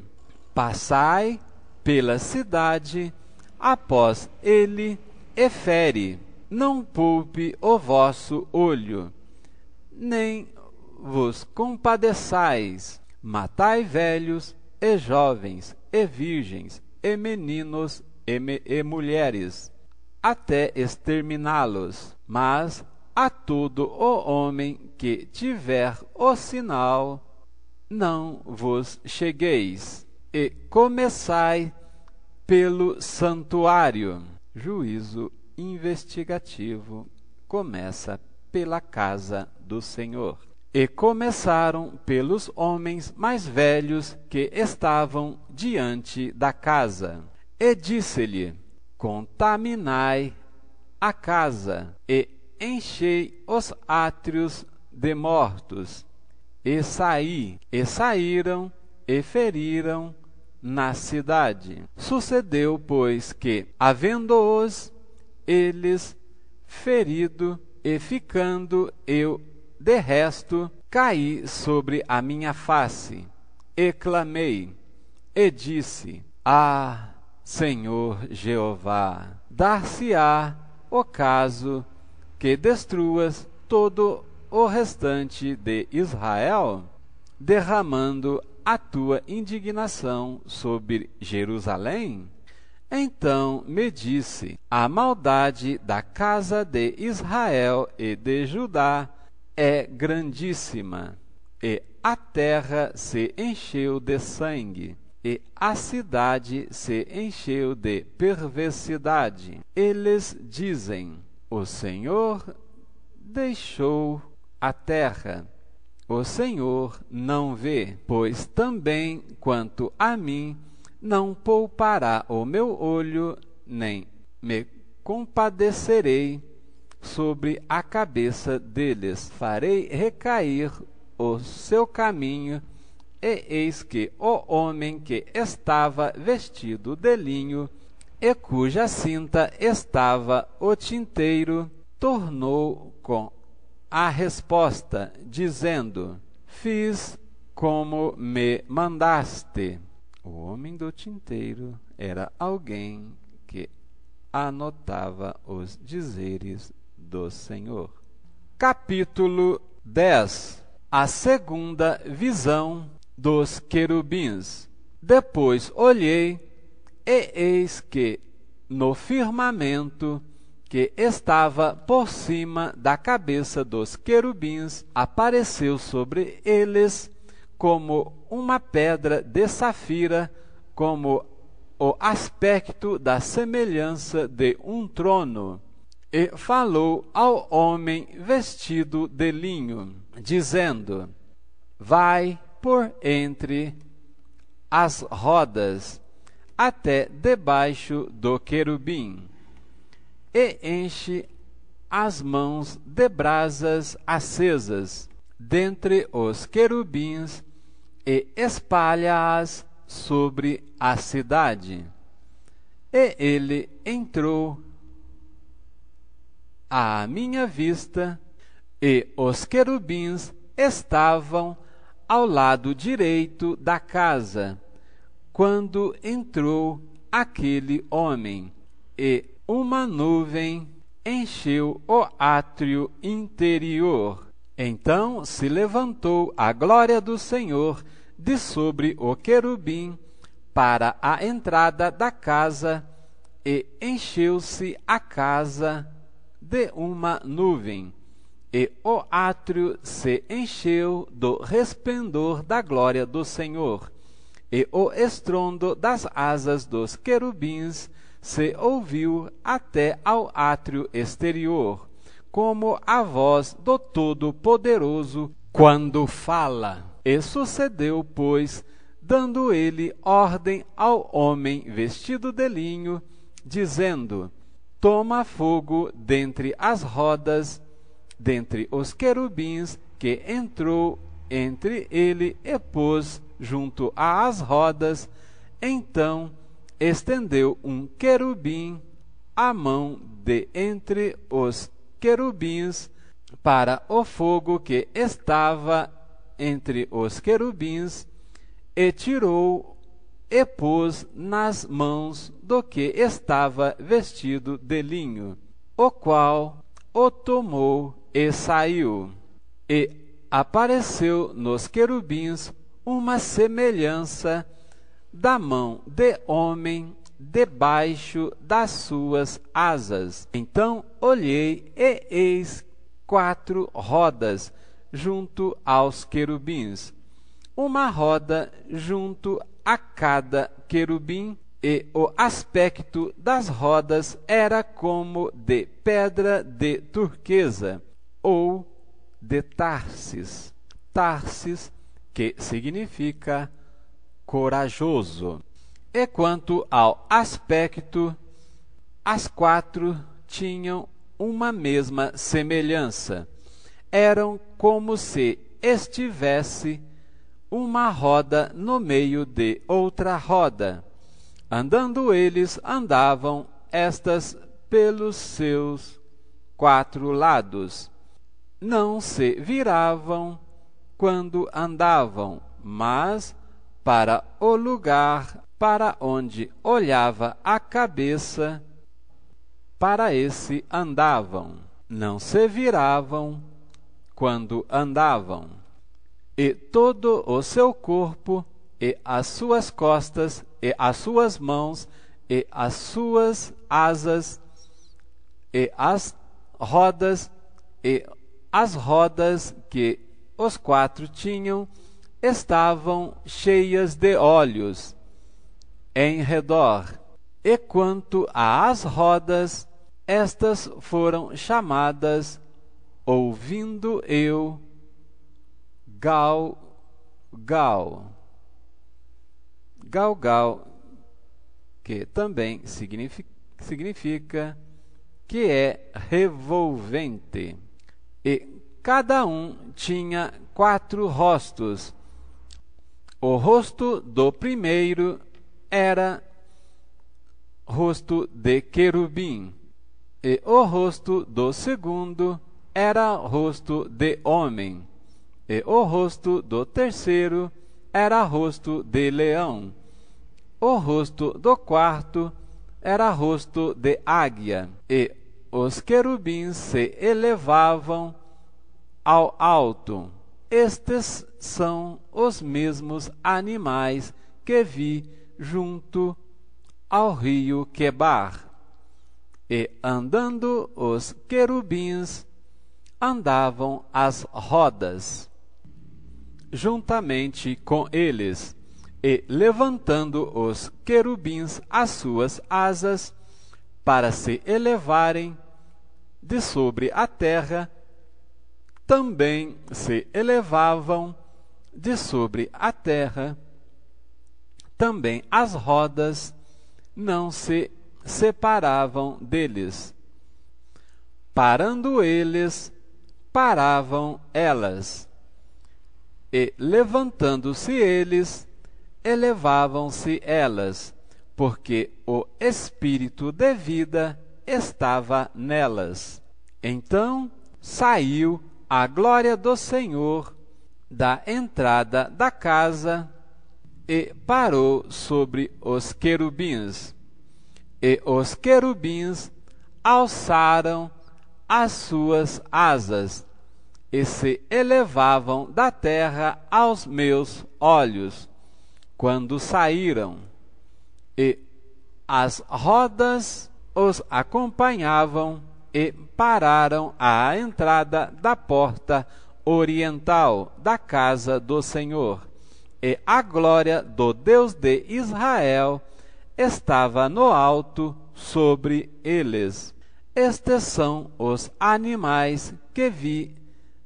Passai pela cidade após ele e fere, não poupe o vosso olho, nem vos compadeçais, matai velhos e jovens e virgens e meninos e mulheres, até exterminá-los. Mas a todo o homem que tiver o sinal, não vos chegueis, e começai pelo santuário. Juízo investigativo começa pela casa do Senhor. E começaram pelos homens mais velhos que estavam diante da casa. E disse-lhe: Contaminai a casa, e enchei os átrios de mortos. E saíram e feriram na cidade. Sucedeu, pois, que, havendo-os eles ferido, e ficando eu de resto, caí sobre a minha face, e clamei, e disse: Ah, Senhor Jeová, dar-se-á o caso que destruas todo o restante de Israel, derramando a tua indignação sobre Jerusalém? Então me disse: a maldade da casa de Israel e de Judá é grandíssima, e a terra se encheu de sangue, e a cidade se encheu de perversidade. Eles dizem: o Senhor deixou a terra, o Senhor não vê, pois também quanto a mim não poupará o meu olho, nem me compadecerei sobre a cabeça deles. Farei recair o seu caminho, e eis que o homem que estava vestido de linho, e cuja cinta estava o tinteiro, tornou com a resposta, dizendo: Fiz como me mandaste. O homem do tinteiro era alguém que anotava os dizeres do Senhor. Capítulo 10. A segunda visão dos querubins. Depois olhei, e eis que no firmamento que estava por cima da cabeça dos querubins, apareceu sobre eles como uma pedra de safira, como o aspecto da semelhança de um trono. E falou ao homem vestido de linho, dizendo: Vai por entre as rodas, até debaixo do querubim, e enche as mãos de brasas acesas dentre os querubins, e espalha-as sobre a cidade. E ele entrou à minha vista, e os querubins estavam ao lado direito da casa, quando entrou aquele homem, e uma nuvem encheu o átrio interior. Então se levantou a glória do Senhor de sobre o querubim para a entrada da casa, e encheu-se a casa de uma nuvem, e o átrio se encheu do resplendor da glória do Senhor, e o estrondo das asas dos querubins se ouviu até ao átrio exterior, como a voz do Todo-Poderoso quando fala. E sucedeu, pois, dando ele ordem ao homem vestido de linho, dizendo: toma fogo dentre as rodas, dentre os querubins, que entrou entre ele e pôs junto às rodas. Então estendeu um querubim a mão de entre os querubins para o fogo que estava entre os querubins, e tirou e pôs nas mãos do que estava vestido de linho, o qual o tomou e saiu. E apareceu nos querubins uma semelhança da mão de homem debaixo das suas asas. Então olhei, e eis 4 rodas junto aos querubins, uma roda junto a cada querubim, e o aspecto das rodas era como de pedra de turquesa, ou de Tarsis. Tarsis, que significa corajoso. E quanto ao aspecto, as 4 tinham uma mesma semelhança. Eram como se estivesse uma roda no meio de outra roda. Andando eles, andavam estas pelos seus 4 lados. Não se viravam quando andavam, mas para o lugar para onde olhava a cabeça, para esse andavam. Não se viravam quando andavam. E todo o seu corpo, e as suas costas, e as suas mãos, e as suas asas, e as rodas que os 4 tinham, estavam cheias de olhos em redor. E quanto às rodas, estas foram chamadas, ouvindo eu, Galgal, que também significa que é revolvente. E cada um tinha 4 rostos. O rosto do primeiro era rosto de querubim, e o rosto do segundo era rosto de homem, e o rosto do terceiro era rosto de leão, o rosto do quarto era rosto de águia, e os querubins se elevavam ao alto. Estes são os mesmos animais que vi junto ao rio Quebar. E andando os querubins, andavam as rodas juntamente com eles, e levantando os querubins as suas asas para se elevarem de sobre a terra, também se elevavam de sobre a terra. Também as rodas não se separavam deles. Parando eles, paravam elas. E levantando-se eles, elevavam-se elas, porque o espírito de vida estava nelas. Então saiu a glória do Senhor da entrada da casa e parou sobre os querubins. E os querubins alçaram as suas asas e se elevavam da terra aos meus olhos quando saíram. E As rodas os acompanhavam e pararam à entrada da porta oriental da casa do Senhor, e a glória do Deus de Israel estava no alto sobre eles. Estes são os animais que vi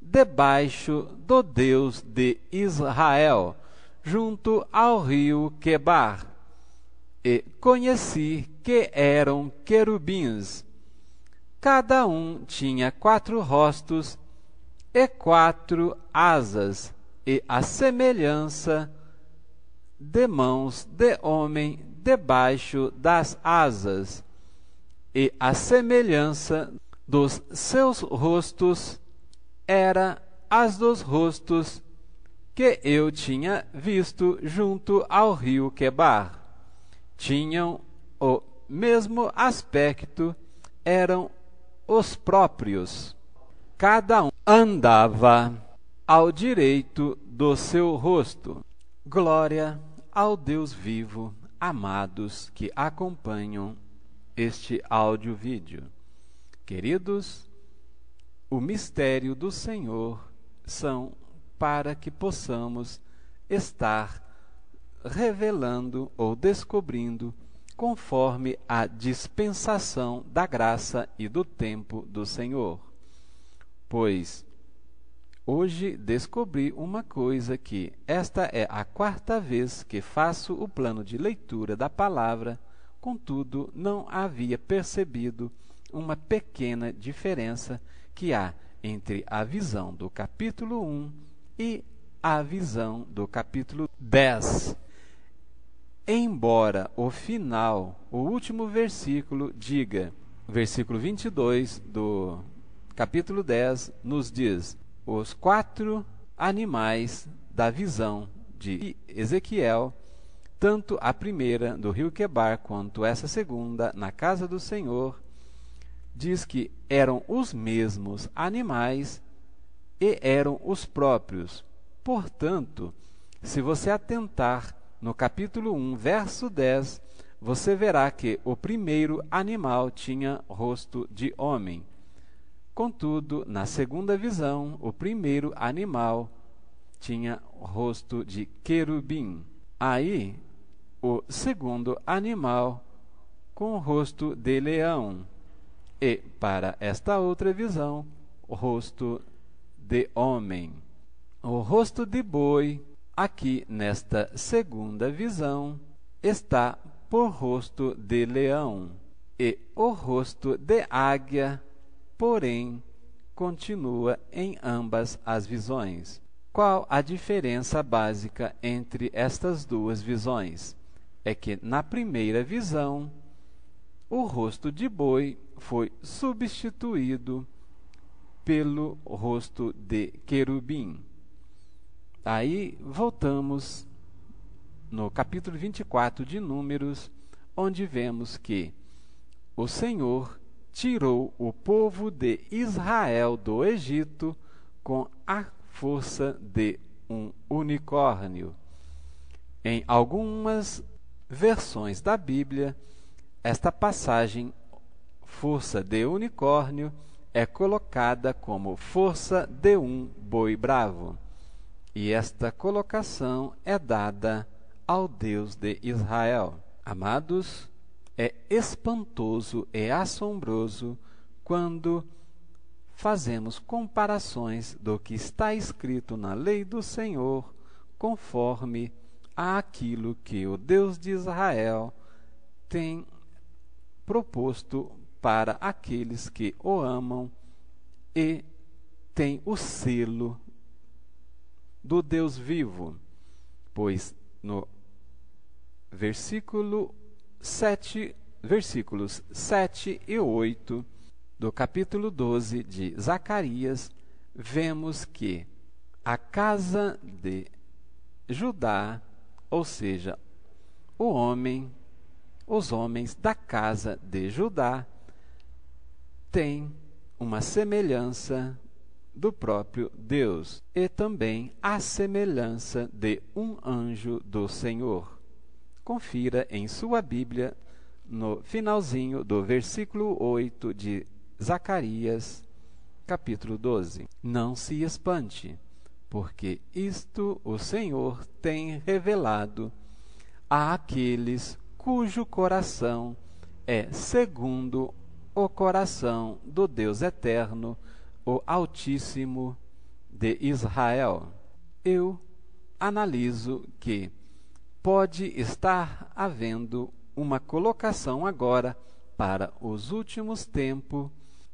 debaixo do Deus de Israel, junto ao rio Quebar, e conheci que eram querubins. Cada um tinha 4 rostos e 4 asas, e a semelhança de mãos de homem debaixo das asas, e a semelhança dos seus rostos era as dos rostos que eu tinha visto junto ao rio Quebar. Tinham o mesmo aspecto, eram os próprios. Cada um andava ao direito do seu rosto. Glória ao Deus vivo, amados que acompanham este áudio-vídeo. Queridos, o mistério do Senhor são para que possamos estar revelando ou descobrindo conforme a dispensação da graça e do tempo do Senhor. Pois hoje descobri uma coisa, que esta é a 4ª vez que faço o plano de leitura da palavra, contudo não havia percebido uma pequena diferença que há entre a visão do capítulo 1 e a visão do capítulo 10. Embora o final, o último versículo diga, versículo 22 do capítulo 10 nos diz: os 4 animais da visão de Ezequiel, tanto a primeira do rio Quebar quanto essa segunda na casa do Senhor, diz que eram os mesmos animais e eram os próprios. Portanto, se você atentar no capítulo 1, verso 10, você verá que o primeiro animal tinha rosto de homem. Contudo, na segunda visão, o primeiro animal tinha rosto de querubim. Aí, o segundo animal com o rosto de leão. E, para esta outra visão, o rosto de homem. O rosto de boi, aqui nesta segunda visão, está por rosto de leão. E o rosto de águia, porém, continua em ambas as visões. Qual a diferença básica entre estas duas visões? É que na primeira visão, o rosto de boi foi substituído pelo rosto de querubim. Aí voltamos no capítulo 24 de Números, onde vemos que o Senhor tirou o povo de Israel do Egito com a força de um unicórnio. Em algumas versões da Bíblia, esta passagem, força de unicórnio, é colocada como força de um boi bravo. E esta colocação é dada ao Deus de Israel. Amados, é espantoso e assombroso quando fazemos comparações do que está escrito na lei do Senhor conforme àquilo que o Deus de Israel tem proposto para aqueles que o amam e tem o selo do Deus vivo. Pois no versículos 7 e 8 do capítulo 12 de Zacarias, vemos que a casa de Judá, ou seja, os homens da casa de Judá, têm uma semelhança do próprio Deus e também a semelhança de um anjo do Senhor. Confira em sua Bíblia no finalzinho do versículo 8 de Zacarias, capítulo 12. Não se espante, porque isto o Senhor tem revelado àqueles cujo coração é segundo o coração do Deus eterno, o Altíssimo de Israel. Eu analiso que pode estar havendo uma colocação agora para os últimos tempos,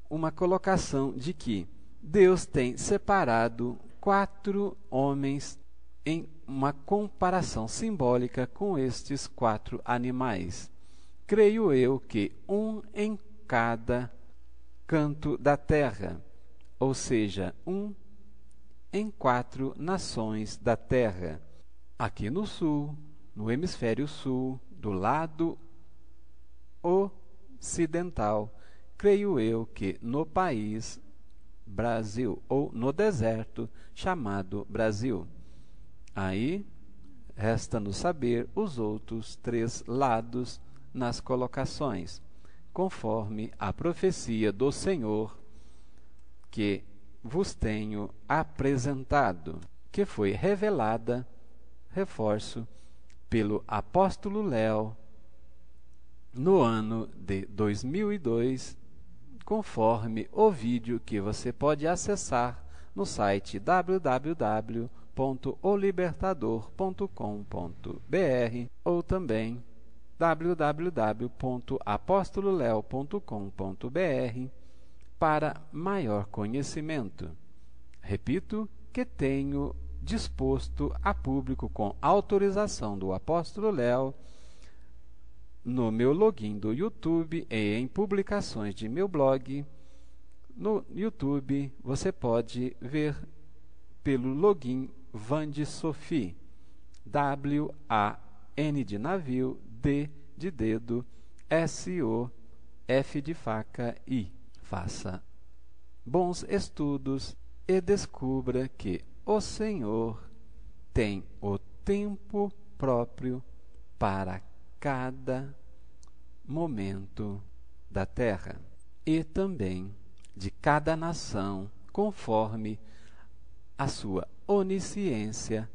uma colocação de que Deus tem separado 4 homens em uma comparação simbólica com estes 4 animais. Creio eu que um em cada canto da terra, ou seja, um em 4 nações da terra. Aqui no sul, no hemisfério sul, do lado ocidental, creio eu que no país Brasil, ou no deserto chamado Brasil. Aí resta-nos saber os outros 3 lados nas colocações, conforme a profecia do Senhor que vos tenho apresentado, que foi revelada, reforço, pelo apóstolo Léo no ano de 2002, conforme o vídeo que você pode acessar no site www.olibertador.com.br ou também www.apostololeo.com.br para maior conhecimento. Repito que tenho disposto a público com autorização do apóstolo Léo no meu login do YouTube e em publicações de meu blog. No YouTube você pode ver pelo login Vande Sophie, W-A-N de navio, D de dedo, S-O-F de faca, I. Faça bons estudos e descubra que o Senhor tem o tempo próprio para cada momento da terra e também de cada nação, conforme a sua onisciência,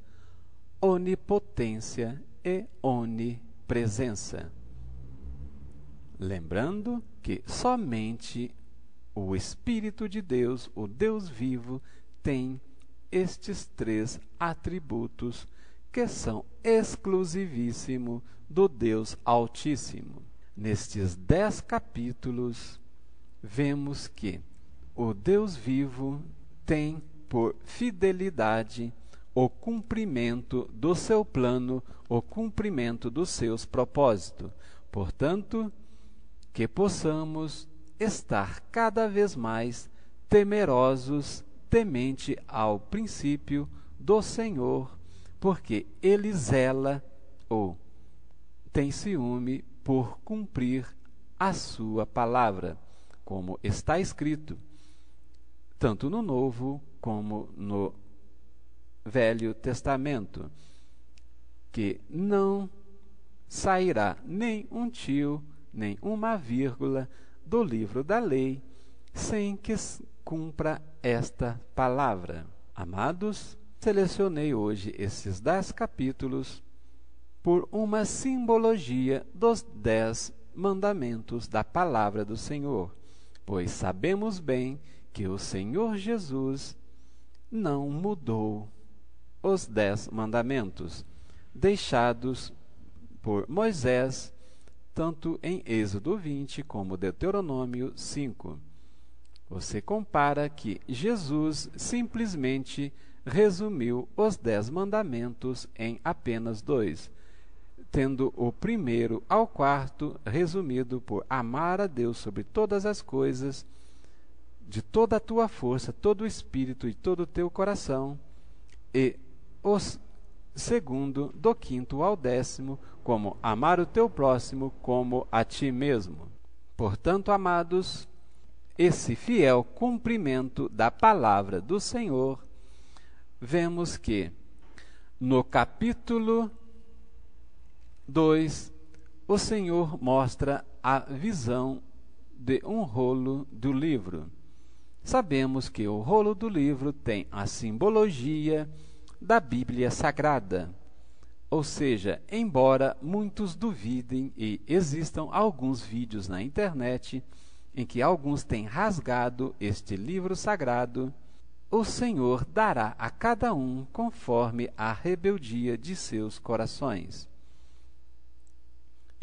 onipotência e onipresença. Lembrando que somente o Espírito de Deus, o Deus vivo, tem estes 3 atributos que são exclusivíssimos do Deus Altíssimo. Nestes 10 capítulos, vemos que o Deus vivo tem por fidelidade o cumprimento do seu plano, o cumprimento dos seus propósitos. Portanto, que possamos estar cada vez mais temerosos, temente ao princípio do Senhor, porque Ele zela ou tem ciúme por cumprir a sua palavra, como está escrito, tanto no Novo como no Velho Testamento, que não sairá nem um tio, nem uma vírgula do livro da lei, sem que cumpra esta palavra. Amados, selecionei hoje esses 10 capítulos por uma simbologia dos 10 mandamentos da palavra do Senhor, pois sabemos bem que o Senhor Jesus não mudou os 10 mandamentos deixados por Moisés, tanto em Êxodo 20 como Deuteronômio 5. Você compara que Jesus simplesmente resumiu os 10 mandamentos em apenas 2, tendo o primeiro ao quarto resumido por amar a Deus sobre todas as coisas, de toda a tua força, todo o espírito e todo o teu coração, e os segundo, do 5º ao 10º, como amar o teu próximo como a ti mesmo. Portanto, amados, esse fiel cumprimento da palavra do Senhor, vemos que no capítulo 2, o Senhor mostra a visão de um rolo do livro. Sabemos que o rolo do livro tem a simbologia da Bíblia Sagrada. Ou seja, embora muitos duvidem e existam alguns vídeos na internet em que alguns têm rasgado este livro sagrado, o Senhor dará a cada um conforme a rebeldia de seus corações.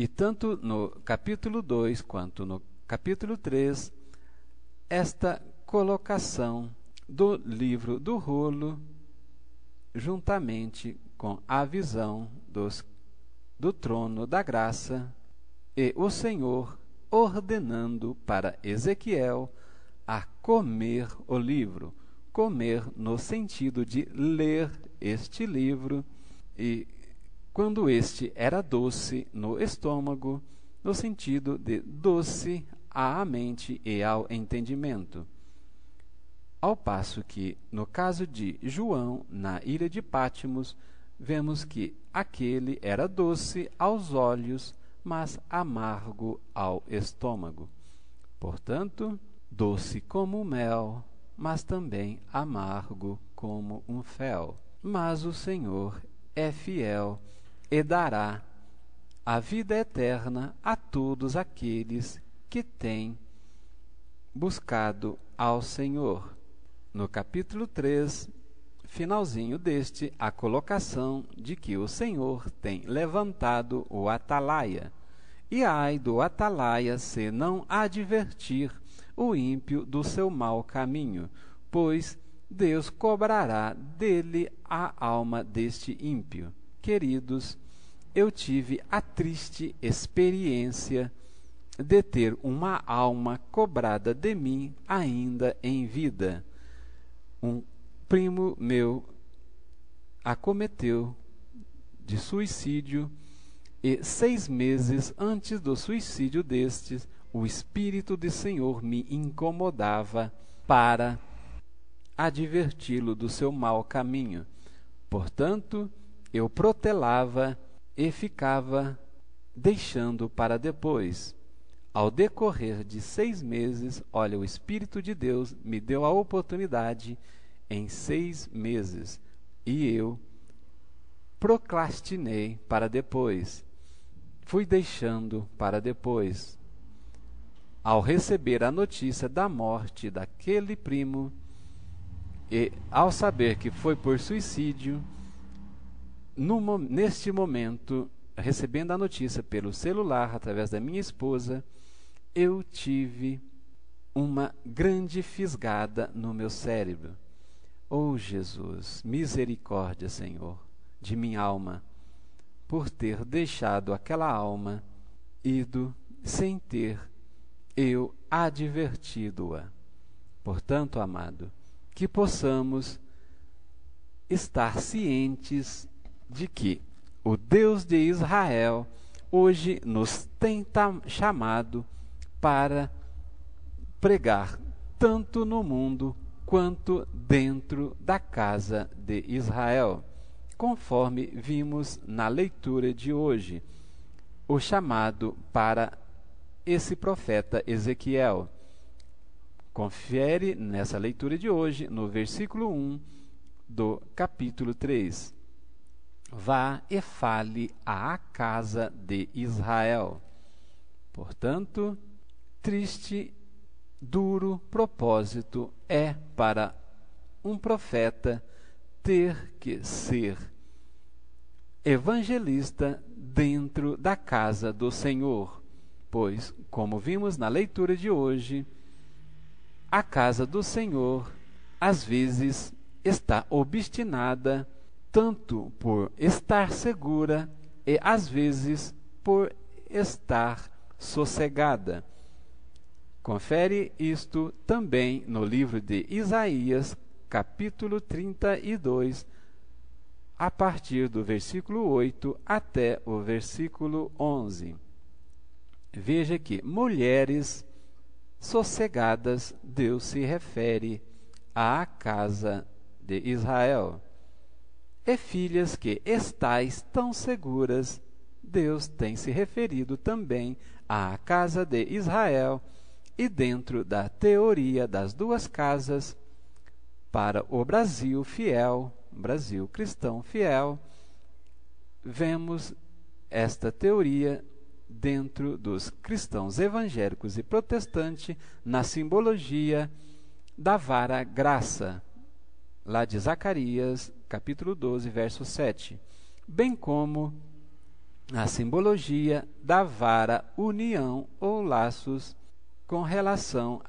E tanto no capítulo 2 quanto no capítulo 3, esta colocação do livro do rolo, juntamente com a visão do trono da graça, e o Senhor ordenando para Ezequiel a comer o livro, comer no sentido de ler este livro, e quando este era doce no estômago, no sentido de doce à mente e ao entendimento. Ao passo que, no caso de João, na ilha de Patmos, vemos que aquele era doce aos olhos, mas amargo ao estômago. Portanto, doce como mel, mas também amargo como um fel. Mas o Senhor é fiel e dará a vida eterna a todos aqueles que têm buscado ao Senhor. No capítulo 3, finalzinho deste, a colocação de que o Senhor tem levantado o atalaia. E ai do atalaia se não advertir o ímpio do seu mau caminho, pois Deus cobrará dele a alma deste ímpio. Queridos, eu tive a triste experiência de ter uma alma cobrada de mim ainda em vida. Um primo meu acometeu de suicídio e 6 meses antes do suicídio destes, o Espírito do Senhor me incomodava para adverti-lo do seu mau caminho. Portanto, eu protelava e ficava deixando para depois. Ao decorrer de 6 meses, olha, o Espírito de Deus me deu a oportunidade em 6 meses e eu procrastinei para depois. Fui deixando para depois. Ao receber a notícia da morte daquele primo e ao saber que foi por suicídio, neste momento, recebendo a notícia pelo celular através da minha esposa, eu tive uma grande fisgada no meu cérebro. Oh Jesus, misericórdia, Senhor, de minha alma, por ter deixado aquela alma ido sem ter eu advertido-a. Portanto, amado, que possamos estar cientes de que o Deus de Israel hoje nos tem chamado para pregar tanto no mundo quanto dentro da casa de Israel, conforme vimos na leitura de hoje, o chamado para esse profeta Ezequiel. Confere nessa leitura de hoje, no versículo 1 do capítulo 3. Vá e fale à casa de Israel. Portanto, triste, duro propósito é para um profeta ter que ser evangelista dentro da casa do Senhor, pois, como vimos na leitura de hoje, a casa do Senhor às vezes está obstinada tanto por estar segura e às vezes por estar sossegada. Confere isto também no livro de Isaías, capítulo 32, a partir do versículo 8 até o versículo 11. Veja que mulheres sossegadas Deus se refere à casa de Israel. E filhas que estais tão seguras Deus tem se referido também à casa de Israel, e dentro da teoria das duas casas, para o Brasil fiel, Brasil cristão fiel, vemos esta teoria dentro dos cristãos evangélicos e protestantes na simbologia da vara graça, lá de Zacarias, capítulo 12, verso 7, bem como a simbologia da vara união ou laços com relação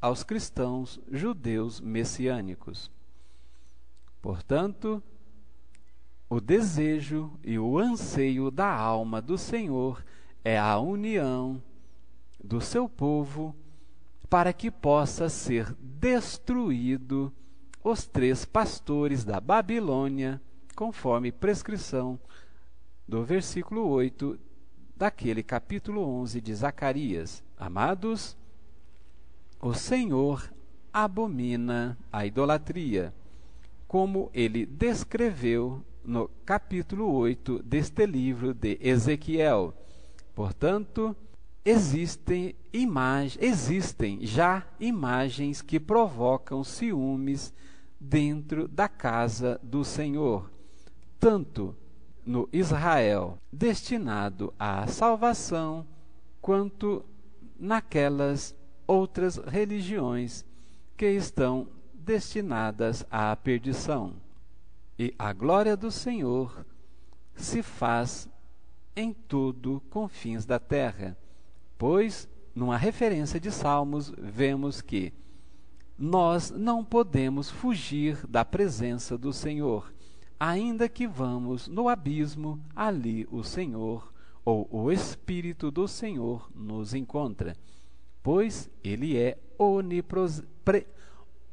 aos cristãos judeus messiânicos. Portanto, o desejo e o anseio da alma do Senhor é a união do seu povo para que possa ser destruído os 3 pastores da Babilônia, conforme prescrição do versículo 8 daquele capítulo 11 de Zacarias. Amados, o Senhor abomina a idolatria, como ele descreveu no capítulo 8 deste livro de Ezequiel. Portanto, existem já imagens que provocam ciúmes dentro da casa do Senhor, tanto no Israel destinado à salvação, quanto naquelas outras religiões que estão destinadas à perdição. E a glória do Senhor se faz em todo confins da terra, pois, numa referência de Salmos, vemos que nós não podemos fugir da presença do Senhor. Ainda que vamos no abismo, ali o Senhor, ou o Espírito do Senhor, nos encontra, pois Ele é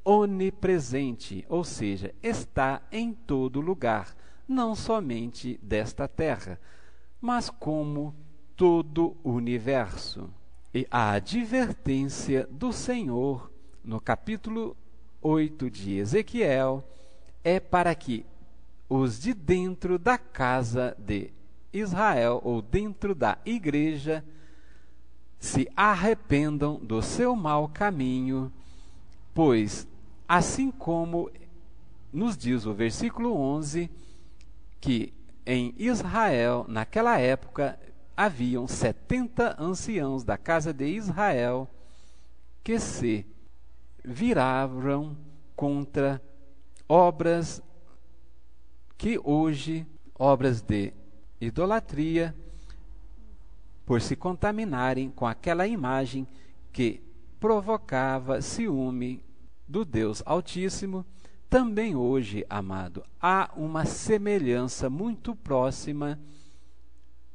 onipresente, ou seja, está em todo lugar, não somente desta terra, mas como todo o universo. E a advertência do Senhor, no capítulo 8 de Ezequiel, é para que os de dentro da casa de Israel, ou dentro da igreja, se arrependam do seu mau caminho, pois, assim como nos diz o versículo 11, que em Israel, naquela época, haviam 70 anciãos da casa de Israel que se viraram contra obras que hoje, obras de idolatria, por se contaminarem com aquela imagem que provocava ciúme do Deus Altíssimo. Também hoje, amado, há uma semelhança muito próxima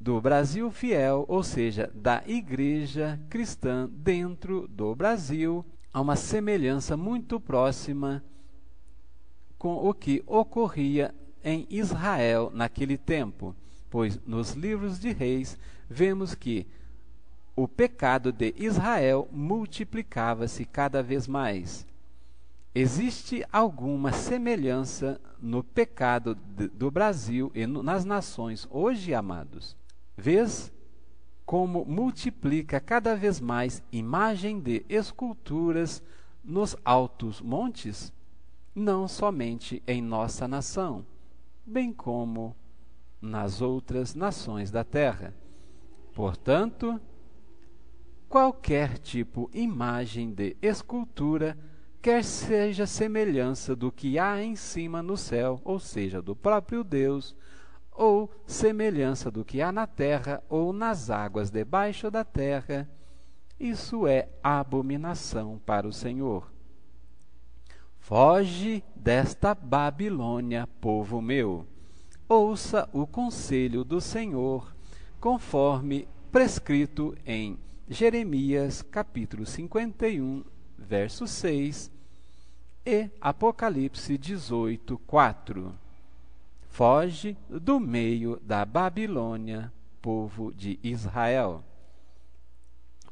do Brasil fiel, ou seja, da igreja cristã dentro do Brasil, há uma semelhança muito próxima com o que ocorria em Israel naquele tempo, pois nos livros de Reis vemos que o pecado de Israel multiplicava-se cada vez mais. Existe alguma semelhança no pecado do Brasil e nas nações hoje, amados? Vês como multiplica cada vez mais imagem de esculturas nos altos montes? Não somente em nossa nação, bem como nas outras nações da terra. Portanto, qualquer tipo imagem de escultura, quer seja semelhança do que há em cima no céu, ou seja, do próprio Deus, ou semelhança do que há na terra ou nas águas debaixo da terra, isso é abominação para o Senhor. Foge desta Babilônia, povo meu. Ouça o conselho do Senhor, conforme prescrito em Jeremias, capítulo 51, verso 6, e Apocalipse 18, 4. Foge do meio da Babilônia, povo de Israel.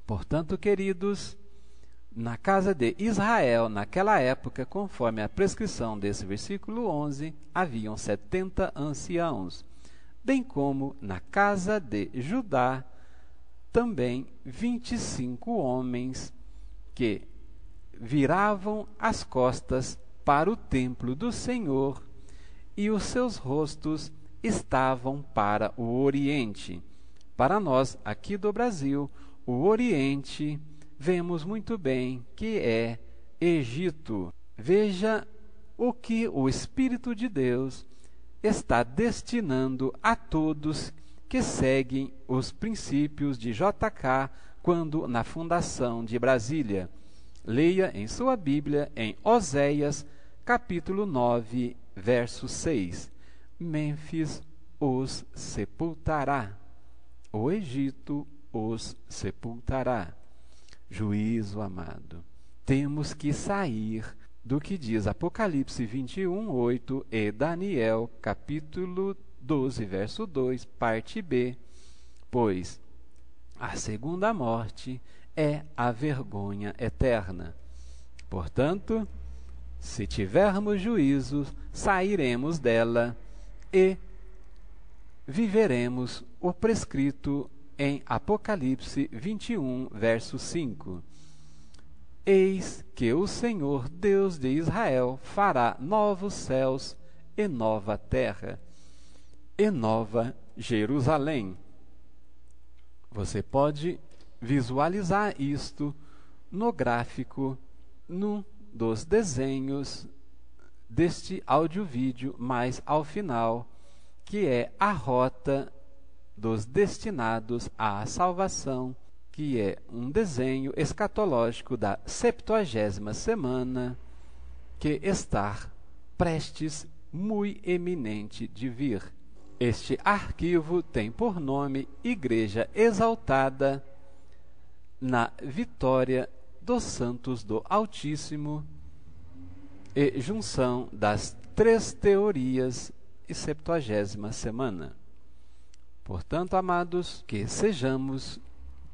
Portanto, queridos, na casa de Israel, naquela época, conforme a prescrição desse versículo 11, haviam 70 anciãos. bem como na casa de Judá também 25 homens que viravam as costas para o templo do Senhor, e os seus rostos estavam para o Oriente. Para nós, aqui do Brasil, o Oriente, vemos muito bem que é Egito. Veja o que o Espírito de Deus está destinando a todos que seguem os princípios de JK quando na fundação de Brasília. Leia em sua Bíblia em Oséias, capítulo 9, verso 6. Mênfis os sepultará, o Egito os sepultará. Juízo, amado. Temos que sair do que diz Apocalipse 21, 8 e Daniel, capítulo 12, verso 2, parte B, pois a segunda morte é a vergonha eterna. Portanto, se tivermos juízo, sairemos dela e viveremos o prescrito em Apocalipse 21, verso 5. Eis que o Senhor Deus de Israel fará novos céus e nova terra, e nova Jerusalém. Você pode visualizar isto no gráfico, num dos desenhos deste áudio-vídeo, mais ao final, que é a rota dos destinados à salvação, que é um desenho escatológico da 70ª semana, que está prestes, muito eminente de vir. Este arquivo tem por nome Igreja Exaltada na Vitória dos Santos do Altíssimo e junção das 3 teorias e 70ª semana. Portanto, amados, que sejamos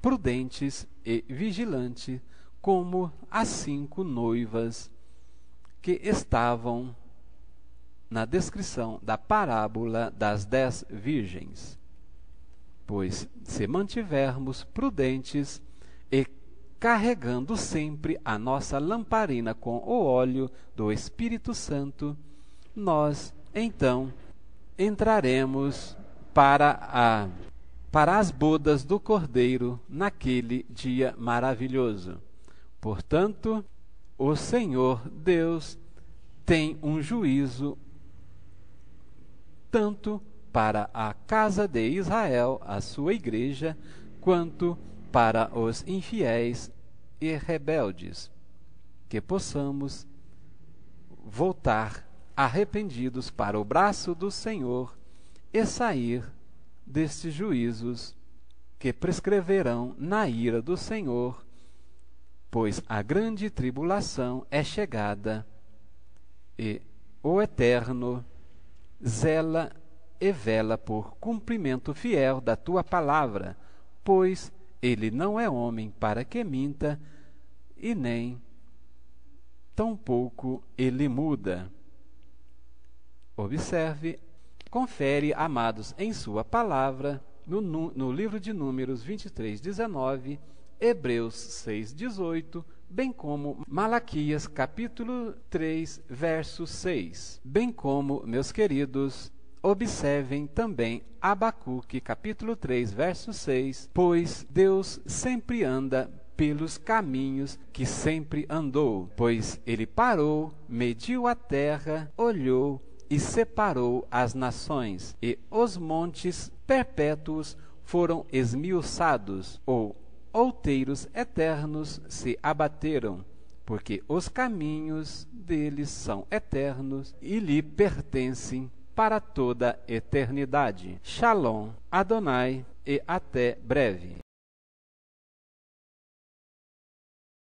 prudentes e vigilantes como as 5 noivas que estavam na descrição da parábola das 10 virgens. Pois, se mantivermos prudentes e carregando sempre a nossa lamparina com o óleo do Espírito Santo, nós, então, entraremos para as bodas do Cordeiro naquele dia maravilhoso. Portanto, o Senhor Deus tem um juízo tanto para a casa de Israel, a sua igreja, quanto para os infiéis e rebeldes, que possamos voltar arrependidos para o braço do Senhor e sair destes juízos que prescreverão na ira do Senhor, pois a grande tribulação é chegada e o Eterno zela e vela por cumprimento fiel da tua palavra, pois ele não é homem para que minta, e nem tampouco ele muda. Observe, confere, amados, em sua palavra, no livro de Números 23, 19, Hebreus 6, 18, bem como Malaquias capítulo 3, verso 6. Bem como, meus queridos, observem também Abacuque capítulo 3, verso 6, pois Deus sempre anda pelos caminhos que sempre andou, pois ele parou, mediu a terra, olhou e separou as nações, e os montes perpétuos foram esmiuçados, ou outeiros eternos se abateram, porque os caminhos deles são eternos e lhe pertencem para toda eternidade. Shalom, Adonai, e até breve.